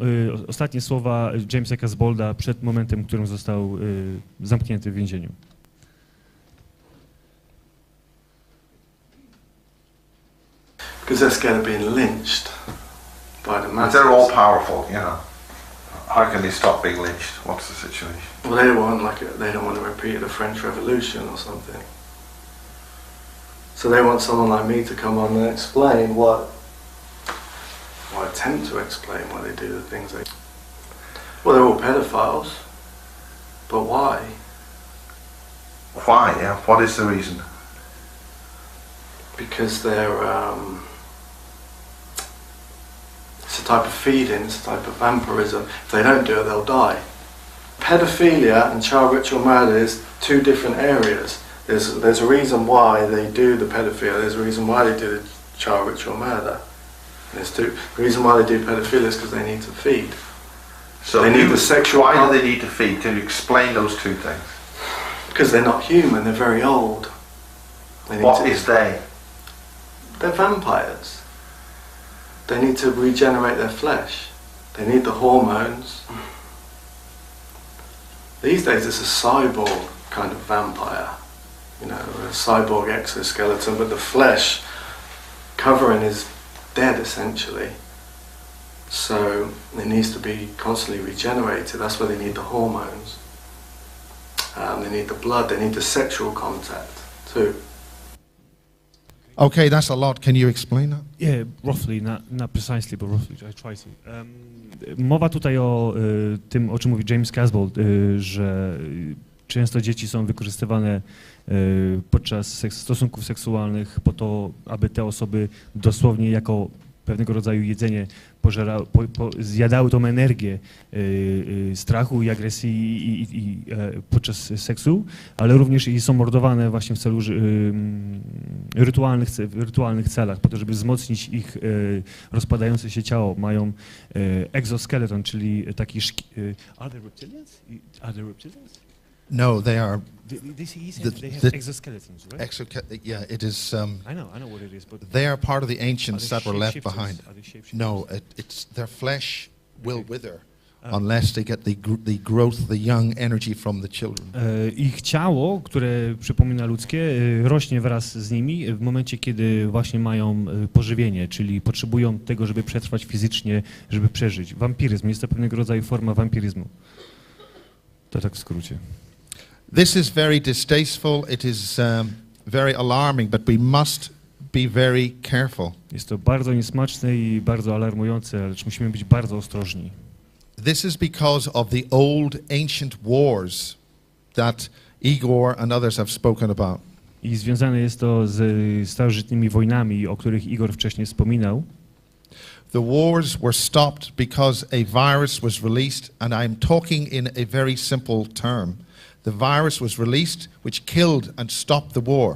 ostatnie słowa Jamesa Casbolda przed momentem, w którym został zamknięty w więzieniu. Because they're scared of being lynched by the masses. They're all powerful, you know. How can they stop being lynched? What's the situation? Well, they don't want to repeat the French Revolution or something. So they want someone like me to come on and explain or attempt to explain why they do the things they. Well, they're all pedophiles, but why? Why? Yeah. What is the reason? Because they're. It's a type of feeding, it's a type of vampirism. If they don't do it, they'll die. Pedophilia and child ritual murder is two different areas. There's a reason why they do the pedophilia, there's a reason why they do the child ritual murder. The reason why they do pedophilia is because they need to feed. So they need the sexual. Why do they need to feed? Can you explain those two things? Because they're not human, they're very old. What is they? They're vampires. They need to regenerate their flesh. They need the hormones. These days it's a cyborg kind of vampire. You know, a cyborg exoskeleton, but the flesh covering is dead essentially. So it needs to be constantly regenerated. That's why they need the hormones. They need the blood, they need the sexual contact too. Okay, that's a lot. Can you explain that? Yeah, roughly, not precisely, but roughly, I try to. Mowa tutaj o tym, o czym mówi James Casbolt, że często dzieci są wykorzystywane podczas stosunków seksualnych po to, aby te osoby dosłownie jako pewnego rodzaju jedzenie zjadały tą energię strachu i agresji podczas seksu, ale również i są mordowane właśnie w celu rytualnych celach, po to, żeby wzmocnić ich rozpadające się ciało. Mają exoskeleton, czyli taki Are they reptilians? No, they are. They have exoskeletons, right? Yeah, it is. I know what it is, but they are part of the ancients that were left behind. Are they shapeshifters? No, it's their flesh will wither unless they get the growth, the young energy from the children. Ich ciało, które przypomina ludzkie, rośnie wraz z nimi w momencie, kiedy właśnie mają pożywienie, czyli potrzebują tego, żeby przetrwać fizycznie, żeby przeżyć. Wampiryzm jest to pewnego rodzaju forma wampiryzmu. To tak w skrócie. This is very distasteful. It is very alarming, but we must be very careful. Jest to bardzo niesmaczne i bardzo alarmujące, lecz musimy być bardzo ostrożni. This is because of the old ancient wars that Igor and others have spoken about. I związane jest to z starożytnymi wojnami, o których Igor wcześniej wspominał. The wars were stopped because a virus was released, and I'm talking in a very simple term. The virus was released, which killed and stopped the war.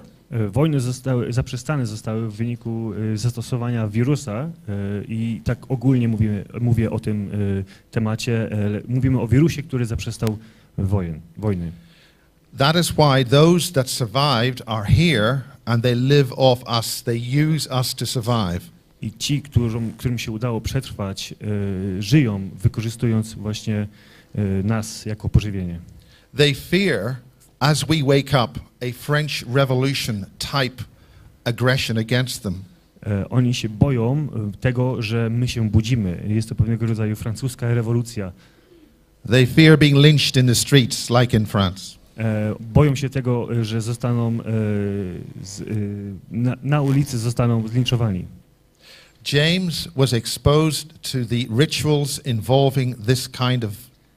Wojny zaprzestane zostały w wyniku zastosowania wirusa i tak ogólnie mówię o tym temacie. Mówimy o wirusie, który zaprzestał wojny. That is why those that survived are here and they live off us. They use us to survive. I ci, którym się udało przetrwać, żyją, wykorzystując właśnie nas jako pożywienie. They fear, as we wake up, a French Revolution type aggression against them. Oni się boją tego, że my się budzimy. Jest to pewnego rodzaju francuska rewolucja. They fear being lynched in the streets, like in France. Boją się tego, że zostaną na ulicy zostaną zlinczowani. James was exposed to the rituals involving this kind of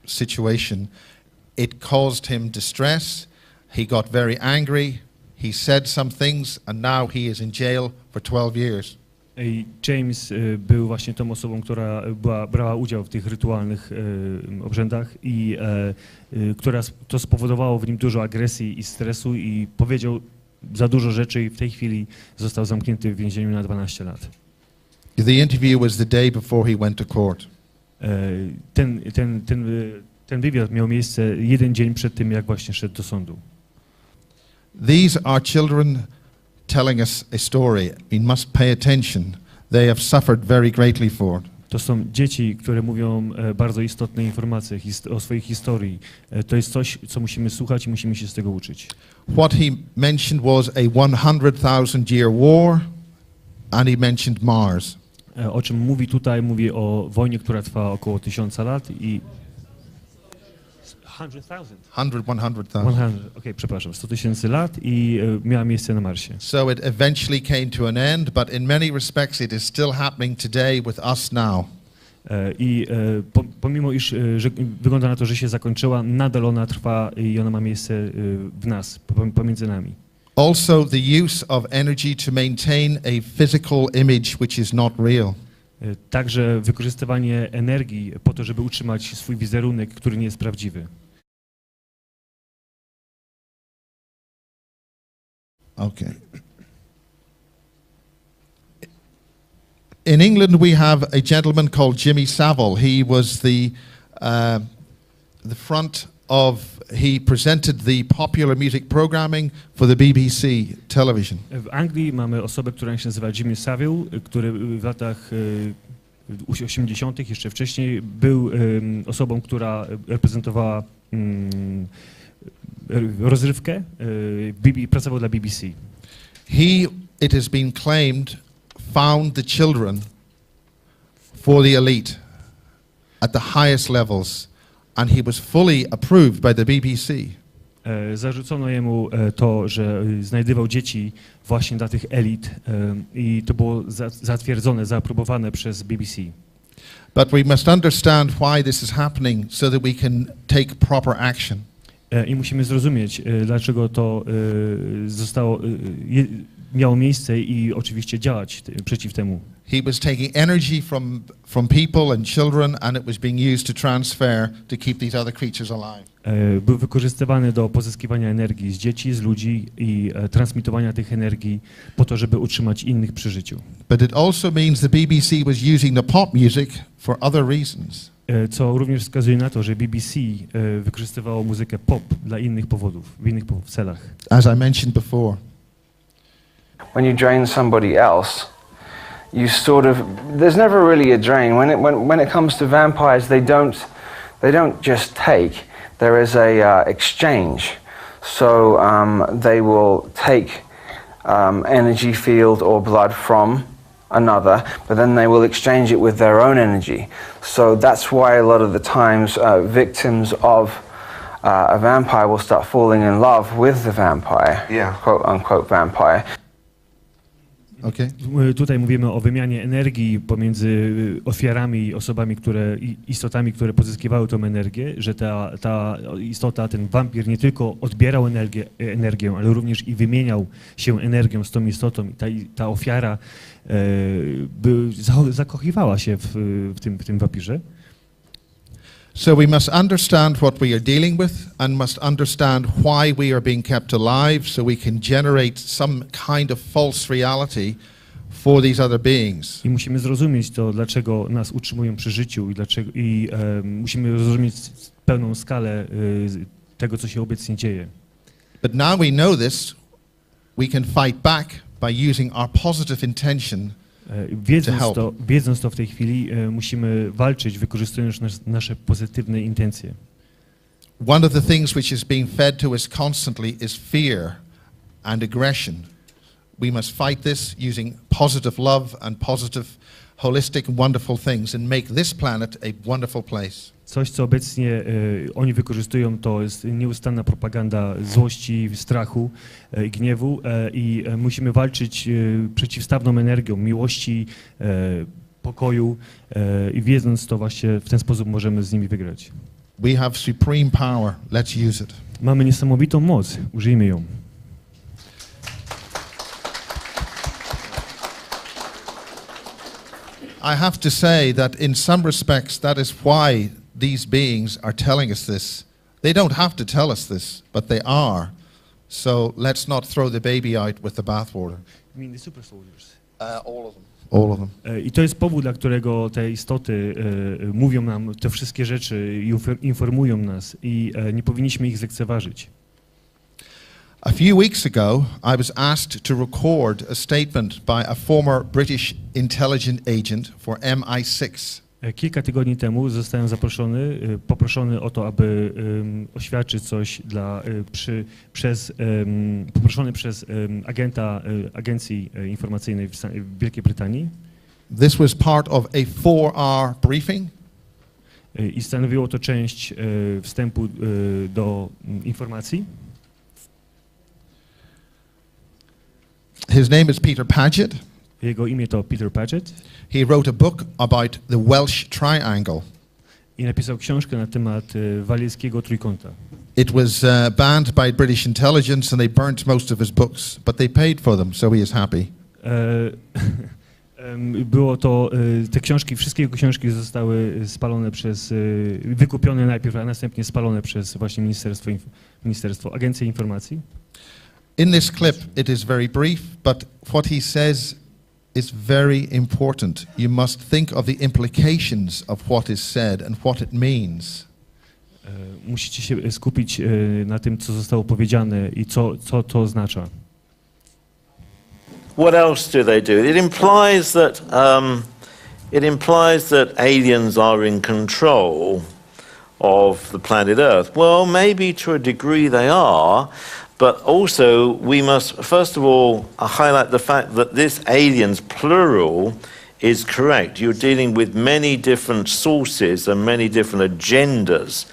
situation. It caused him distress. He got very angry. He said some things, and now he is in jail for 12 years. James był właśnie tą osobą, która brała udział w tych rytualnych obrzędach i która to spowodowało w nim dużo agresji i stresu i powiedział za dużo rzeczy i w tej chwili został zamknięty w więzieniu na 12 lat. The interview was the day before he went to court. Ten wywiad miał miejsce jeden dzień przed tym, jak właśnie szedł do sądu. These are children telling us a story. We must pay attention. They have suffered very greatly for it. To są dzieci, które mówią bardzo istotne informacje o swojej historii. To jest coś, co musimy słuchać i musimy się z tego uczyć. What he mentioned was a 100,000-year war, and he mentioned Mars. O czym mówi tutaj? Mówi o wojnie, która trwa około 1000 lat i 100,000. Okej, przepraszam, 100 000 lat i miała miejsce na Marsie. So it eventually came to an end, but in many respects it is still happening today with us now. Pomimo iż że wygląda na to, że się zakończyła, nadal ona trwa i ona ma miejsce w nas, pomiędzy nami. Also the use of energy to maintain a physical image which is not real. Także wykorzystywanie energii po to, żeby utrzymać swój wizerunek, który nie jest prawdziwy. Okay. In England we have a gentleman called Jimmy Savile. He was the front of, he presented the popular music programming for the BBC television. W Anglii mamy osobę, która się nazywa Jimmy Savile, który w latach 80., jeszcze wcześniej, był osobą, która reprezentowała rozrywkę, pracował dla BBC. He, it has been claimed, found the children for the elite at the highest levels, and he was fully approved by the BBC. Zarzucono jemu to, że znajdywał dzieci właśnie dla tych elit i to było zatwierdzone, zaaprobowane przez BBC. But we must understand why this is happening so that we can take proper action. I musimy zrozumieć, dlaczego to miało miejsce i oczywiście działać przeciw temu. He was taking energy from people and children, and it was being used to transfer to keep these other creatures alive. Był wykorzystywany do pozyskiwania energii z dzieci, z ludzi i transmitowania tych energii po to, żeby utrzymać innych przy życiu. But it also means the BBC was using the pop music for other reasons. Co również wskazuje na to, że BBC wykorzystywało muzykę pop dla innych powodów, w innych celach. As I mentioned before. When you drain somebody else, you sort of, there's never really a drain. When it comes to vampires, they don't just take. There is a exchange. So they will take energy field or blood from another, but then they will exchange it with their own energy. So that's why a lot of the times victims of a vampire will start falling in love with the vampire, quote unquote vampire. Okay. Tutaj mówimy o wymianie energii pomiędzy ofiarami i osobami, istotami, które pozyskiwały tą energię, że ta istota, ten wampir nie tylko odbierał energię, ale również i wymieniał się energią z tą istotą. Ta ofiara zakochiwała się w tym wampirze. So we must understand what we are dealing with and must understand why we are being kept alive so we can generate some kind of false reality for these other beings. I musimy zrozumieć to, dlaczego nas utrzymują przy życiu i musimy zrozumieć pełną skalę tego, co się obecnie dzieje. But now we know this, we can fight back by using our positive intention. Wiedząc to w tej chwili, musimy walczyć, wykorzystując nasze pozytywne intencje. One of the things which is being fed to us constantly is fear and aggression. We must fight this using positive love and positive, holistic, wonderful things and make this planet a wonderful place. Coś, co obecnie oni wykorzystują, to jest nieustanna propaganda złości, strachu i gniewu i musimy walczyć przeciwstawną energią miłości, pokoju i wiedząc to właśnie w ten sposób możemy z nimi wygrać. We have supreme power. Let's use it. Mamy niesamowitą moc, użyjmy ją. I have to say that in some respects that is why these beings are telling us this. They don't have to tell us this, but they are. So let's not throw the baby out with the bathwater. You mean the super soldiers? All of them. All of them. I to jest powód, dla którego te istoty mówią nam te wszystkie rzeczy i informują nas i nie powinniśmy ich zlekceważyć. A few weeks ago, I was asked to record a statement by a former British intelligence agent for MI6. Kilka tygodni temu zostałem poproszony o to, aby oświadczyć coś poproszony przez agenta agencji informacyjnej w Wielkiej Brytanii. This was part of a 4-hour briefing. I stanowiło to część wstępu do informacji. His name is Peter Paget. Jego imię to Peter Paget. He wrote a book about the Welsh Triangle. I napisał książkę na temat walijskiego trójkąta. It was banned by British intelligence and they burnt most of his books, but they paid for them, so he is happy. Było to, wszystkie jego książki zostały spalone wykupione najpierw, a następnie spalone przez właśnie Agencję Informacji. In this clip, it is very brief, but what he says is very important. You must think of the implications of what is said and what it means. Musicie się skupić na tym, co zostało powiedziane i co to oznacza. What else do they do? It implies that aliens are in control of the planet Earth. Well, maybe to a degree they are. But also, we must, first of all, highlight the fact that this aliens, plural, is correct. You're dealing with many different sources and many different agendas.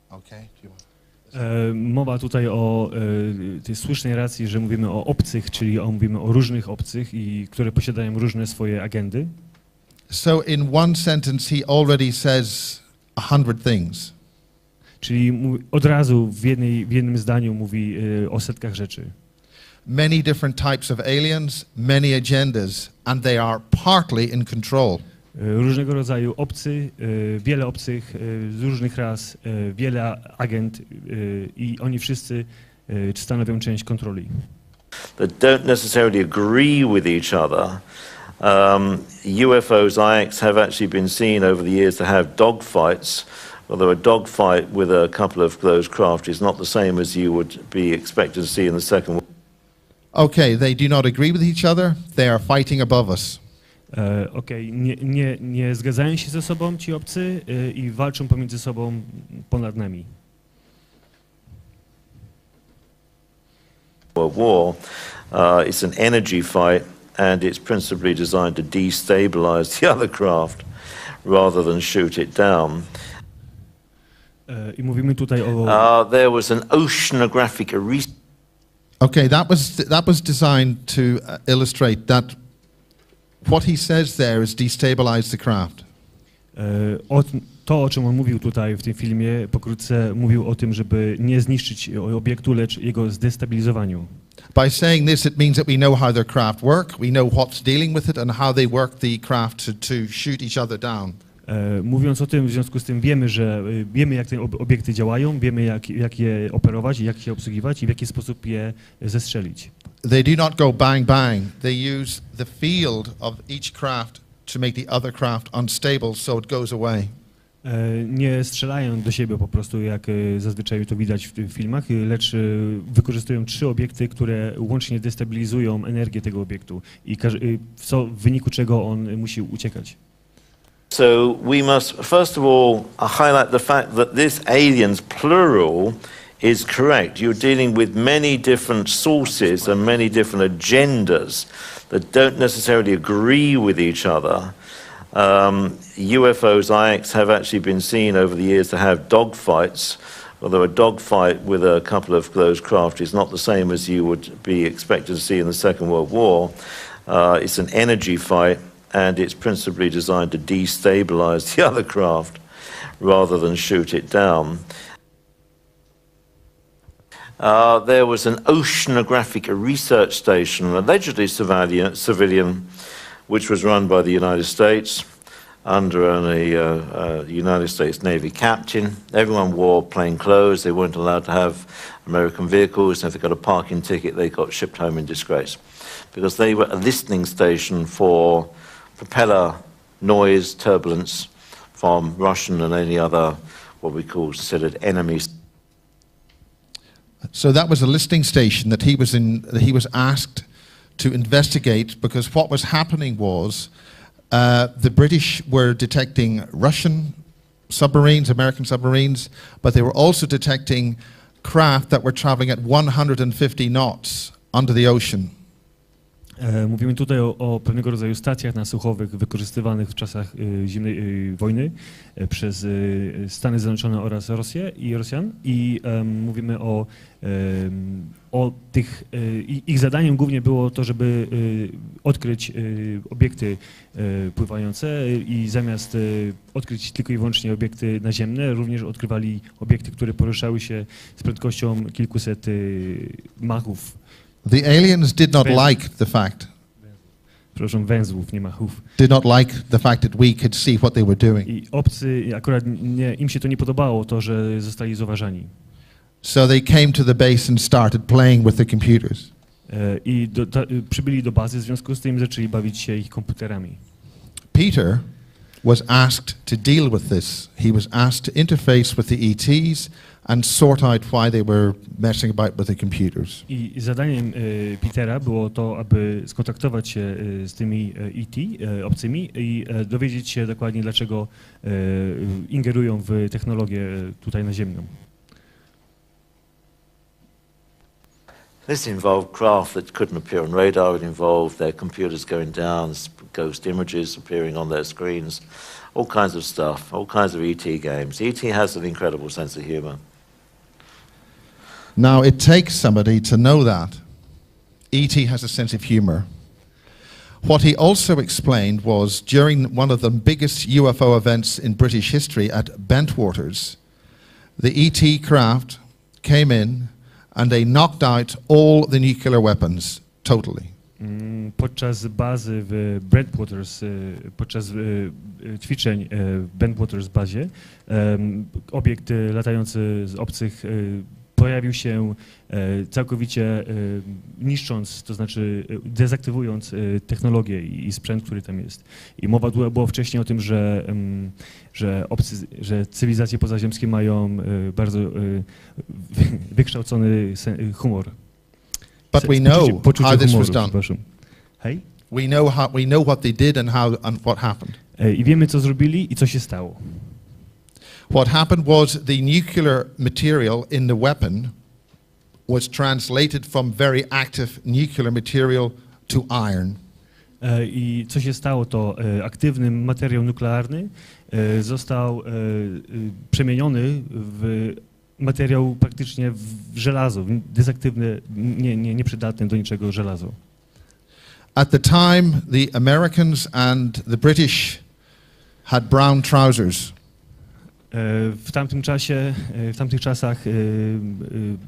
Okay. Mowa tutaj o tej słusznej racji, że mówimy o obcych, czyli mówimy o różnych obcych, które posiadają różne swoje agendy. So in one sentence he already says 100 things. Czyli od razu w jednym zdaniu mówi o setkach rzeczy. Many different types of aliens, many agendas, and they are partly in control. Różnego rodzaju obcy, wiele obcych z różnych ras, wiele agent i oni wszyscy stanowią część kontroli. That don't necessarily agree with each other. UFOs, IX have actually been seen over the years to have dogfights. Although a dogfight with a couple of those craft is not the same as you would be expected to see in the Second World War. Okay, they do not agree with each other. They are fighting above us. Nie zgadzają się ze sobą ci obcy i walczą pomiędzy sobą ponad nami. World War, it's an energy fight and it's principally designed to destabilize the other craft rather than shoot it down. I mówimy tutaj o... There was an oceanographic research. Okay, that was designed to illustrate that what he says there is destabilize the craft. To, o czym on mówił tutaj w tym filmie, pokrótce mówił o tym, żeby nie zniszczyć obiektu, lecz jego zdestabilizowaniu. By saying this, it means that we know how their craft work, we know what's dealing with it and how they work the craft to shoot each other down. Mówiąc o tym, w związku z tym wiemy jak te obiekty działają, wiemy jak je operować, jak je obsługiwać i w jaki sposób je zestrzelić. They do not go bang bang. They use the field of each craft to make the other craft unstable so it goes away. Nie strzelają do siebie po prostu, jak zazwyczaj to widać w tych filmach, lecz wykorzystują 3 obiekty, które łącznie destabilizują energię tego obiektu i w wyniku czego on musi uciekać. So we must, first of all, highlight the fact that this aliens, plural, is correct. You're dealing with many different sources and many different agendas that don't necessarily agree with each other. UFOs, IX have actually been seen over the years to have dogfights, although a dogfight with a couple of those craft is not the same as you would be expected to see in the Second World War. It's an energy fight, and it's principally designed to destabilize the other craft rather than shoot it down. There was an oceanographic research station, allegedly civilian, which was run by the United States under a United States Navy captain. Everyone wore plain clothes. They weren't allowed to have American vehicles. And if they got a parking ticket, they got shipped home in disgrace because they were a listening station for propeller noise, turbulence from Russian and any other what we considered enemies. So that was a listening station that he was asked to investigate, because what was happening was the British were detecting Russian submarines, American submarines, but they were also detecting craft that were traveling at 150 knots under the ocean. Mówimy tutaj o pewnego rodzaju stacjach nasłuchowych wykorzystywanych w czasach zimnej wojny przez Stany Zjednoczone oraz Rosję i Rosjan i mówimy o tych, ich zadaniem głównie było to, żeby odkryć obiekty pływające i zamiast odkryć tylko i wyłącznie obiekty naziemne, również odkrywali obiekty, które poruszały się z prędkością kilkuset machów. The aliens did not like the fact. Przepraszam, węzłów, nie machów. Did not like the fact that we could see what they were doing. I obcy akurat im się to nie podobało, to że zostali zauważani. So they came to the base and started playing with the computers. I przybyli do bazy, w związku z tym zaczęli bawić się ich komputerami. Peter was asked to deal with this. He was asked to interface with the ETs and sort out why they were messing about with the computers. I zadaniem Petera było to, aby skontaktować się z tymi ET, obcymi i dowiedzieć się dokładnie, dlaczego ingerują w technologię tutaj naziemną. This involved craft that couldn't appear on radar. It involved their computers going down, ghost images appearing on their screens, all kinds of stuff, all kinds of ET games. ET has an incredible sense of humor. Now, it takes somebody to know that. E.T. has a sense of humor. What he also explained was during one of the biggest UFO events in British history at Bentwaters, the E.T. craft came in and they knocked out all the nuclear weapons totally. Podczas bazy w Bentwaters, podczas ćwiczeń w Bentwaters bazie, obiekt latający z obcych pojawił się całkowicie niszcząc, to znaczy dezaktywując technologię i sprzęt, który tam jest. I mowa była wcześniej o tym, że cywilizacje pozaziemskie mają bardzo wykształcony humor. But we know how this was done. Hey? We know what they did and what happened. I wiemy, co zrobili i co się stało. What happened was the nuclear material in the weapon was translated from very active nuclear material to iron. I co się stało, to aktywny materiał nuklearny został przemieniony w materiał praktycznie w żelazo, dezaktywne, nieprzydatne do niczego żelazo. At the time, the Americans and the British had brown trousers. W tamtym czasie, w tamtych czasach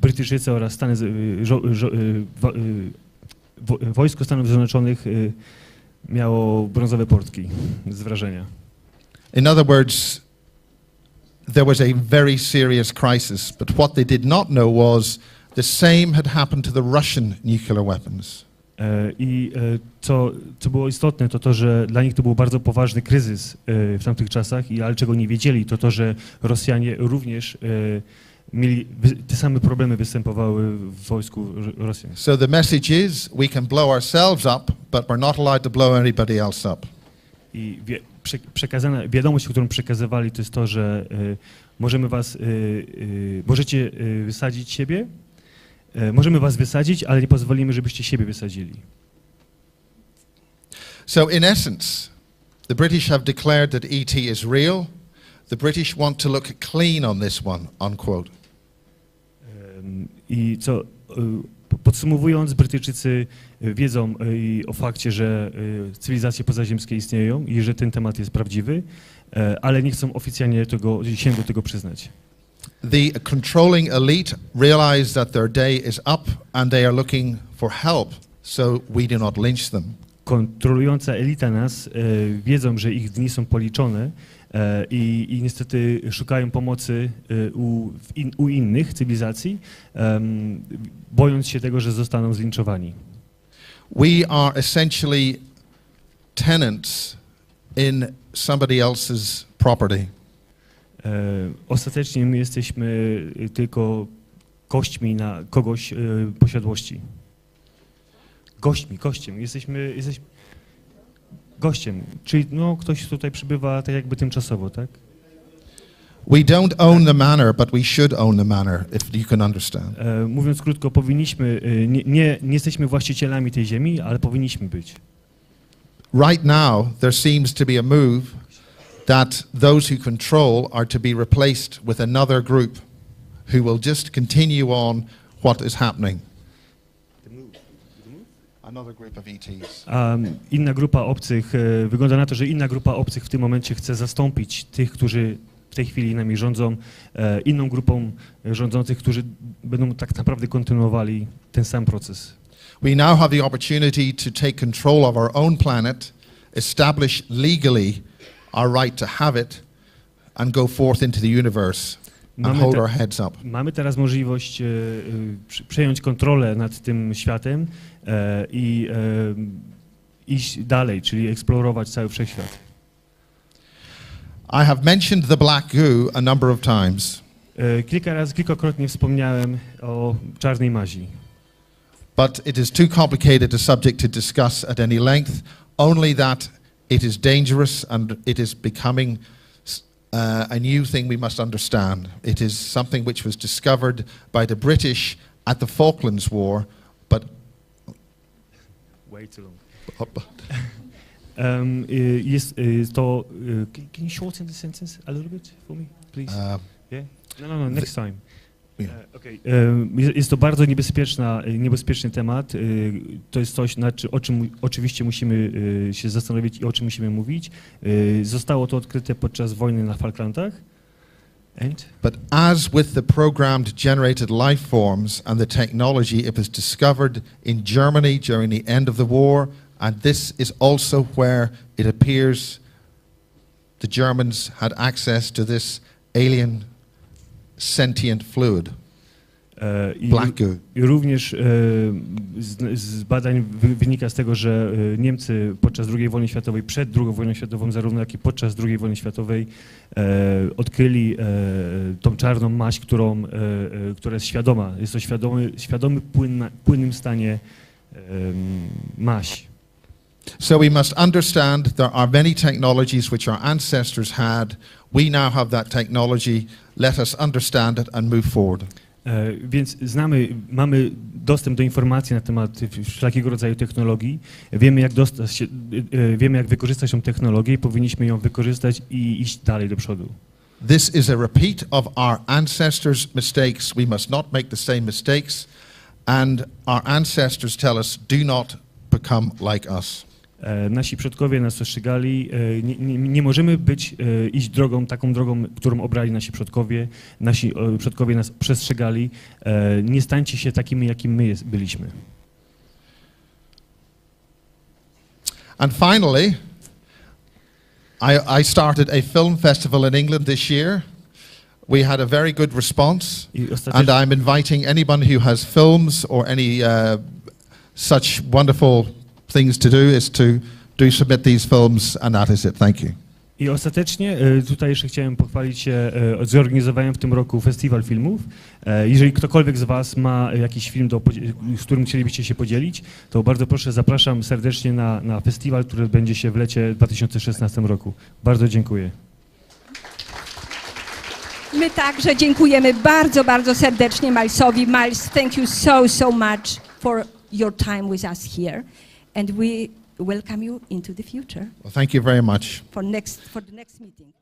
Brytyjczycy oraz Wojsko Stanów Zjednoczonych miało brązowe portki z wrażenia. In other words, there was a very serious crisis, but what they did not know was the same had happened to the Russian nuclear weapons. I co było istotne, to, że dla nich to był bardzo poważny kryzys w tamtych czasach, ale czego nie wiedzieli, to, że Rosjanie również mieli te same problemy występowały w wojsku Rosjan. So the message is, we can blow ourselves up, but we're not allowed to blow anybody else up. I przekazana wiadomość, którą przekazywali, to jest to, że możecie wysadzić siebie, możemy was wysadzić, ale nie pozwolimy, żebyście siebie wysadzili. So in essence, the British have declared that ET is real. The British want to look clean on this one, unquote. I co podsumowując, Brytyjczycy wiedzą o fakcie, że cywilizacje pozaziemskie istnieją i że ten temat jest prawdziwy, ale nie chcą oficjalnie się do tego przyznać. The controlling elite realize that their day is up and they are looking for help, so we do not lynch them. kontrolująca elita nas wiedzą, że ich dni są policzone i niestety szukają pomocy u innych cywilizacji, bojąc się tego, że zostaną zlinczowani. We are essentially tenants in somebody else's property. Ostatecznie my jesteśmy tylko gośćmi na kogoś posiadłości. Gościem. Jesteśmy gościem, czyli no, ktoś tutaj przybywa tak jakby tymczasowo, tak? We don't own the manor, but we should own the manor, if you can understand. Mówiąc krótko, powinniśmy, nie jesteśmy właścicielami tej ziemi, ale powinniśmy być. Right now, there seems to be a move that those who control are to be replaced with another group who will just continue on what is happening. Another group of ETs. Inna grupa obcych, wygląda na to, że inna grupa obcych w tym momencie chce zastąpić tych, którzy w tej chwili nami rządzą, inną grupą rządzących, którzy będą tak naprawdę kontynuowali ten sam proces. We now have the opportunity to take control of our own planet, establish legally our right to have it, and go forth into the universe and hold our heads up. Mamy teraz możliwość przejąć kontrolę nad tym światem i iść dalej, czyli eksplorować cały wszechświat. I have mentioned the black goo a number of times. Kilkakrotnie wspomniałem o czarnej mazi. But it is too complicated a subject to discuss at any length, only that it is dangerous and it is becoming a new thing we must understand. It is something which was discovered by the British at the Falklands War, but... Way too long. Jest to... Can you shorten the sentence a little bit for me, please? Yeah? No, next time. Okay. Jest to bardzo niebezpieczny temat. To jest coś, o czym oczywiście musimy się zastanowić i o czym musimy mówić. Zostało to odkryte podczas wojny na Falklandach. But as with the programmed generated life forms and the technology, it was discovered in Germany during the end of the war, and this is also where it appears the Germans had access to this alien sentient fluid, black goo. I również z badań wynika z tego, że Niemcy podczas II wojny światowej, przed II wojną światową, zarówno jak i podczas II wojny światowej odkryli tą czarną maź, która jest świadoma. Jest to świadomy płynnym stanie maź. So we must understand there are many technologies which our ancestors had. We now have that technology. Let us understand it and move forward. Więc mamy dostęp do informacji na temat wszelkiego rodzaju technologii. Wiemy jak wykorzystać tą technologię i powinniśmy ją wykorzystać i iść dalej do przodu. This is a repeat of our ancestors' mistakes. We must not make the same mistakes. And our ancestors tell us, do not become like us. Nasi przodkowie nas ostrzegali, nie możemy iść taką drogą, którą obrali nasi przodkowie. Nasi przodkowie nas przestrzegali, nie stańcie się takimi, jakim my byliśmy. And finally, I started a film festival in England this year. We had a very good response, and I'm inviting anyone who has films or any such wonderful things to do is to submit these films, and that is it. Thank you. I ostatecznie tutaj jeszcze chciałem pochwalić się, zorganizowałem w tym roku festiwal filmów. Jeżeli ktokolwiek z was ma jakiś film, z którym chcielibyście się podzielić, to bardzo proszę, zapraszam serdecznie na festiwal, który odbędzie się w lecie 2016 roku. Bardzo dziękuję. My także dziękujemy bardzo, bardzo serdecznie Milesowi. Miles, thank you so much for your time with us here. And we welcome you into the future. Well, thank you very much. For the next meeting.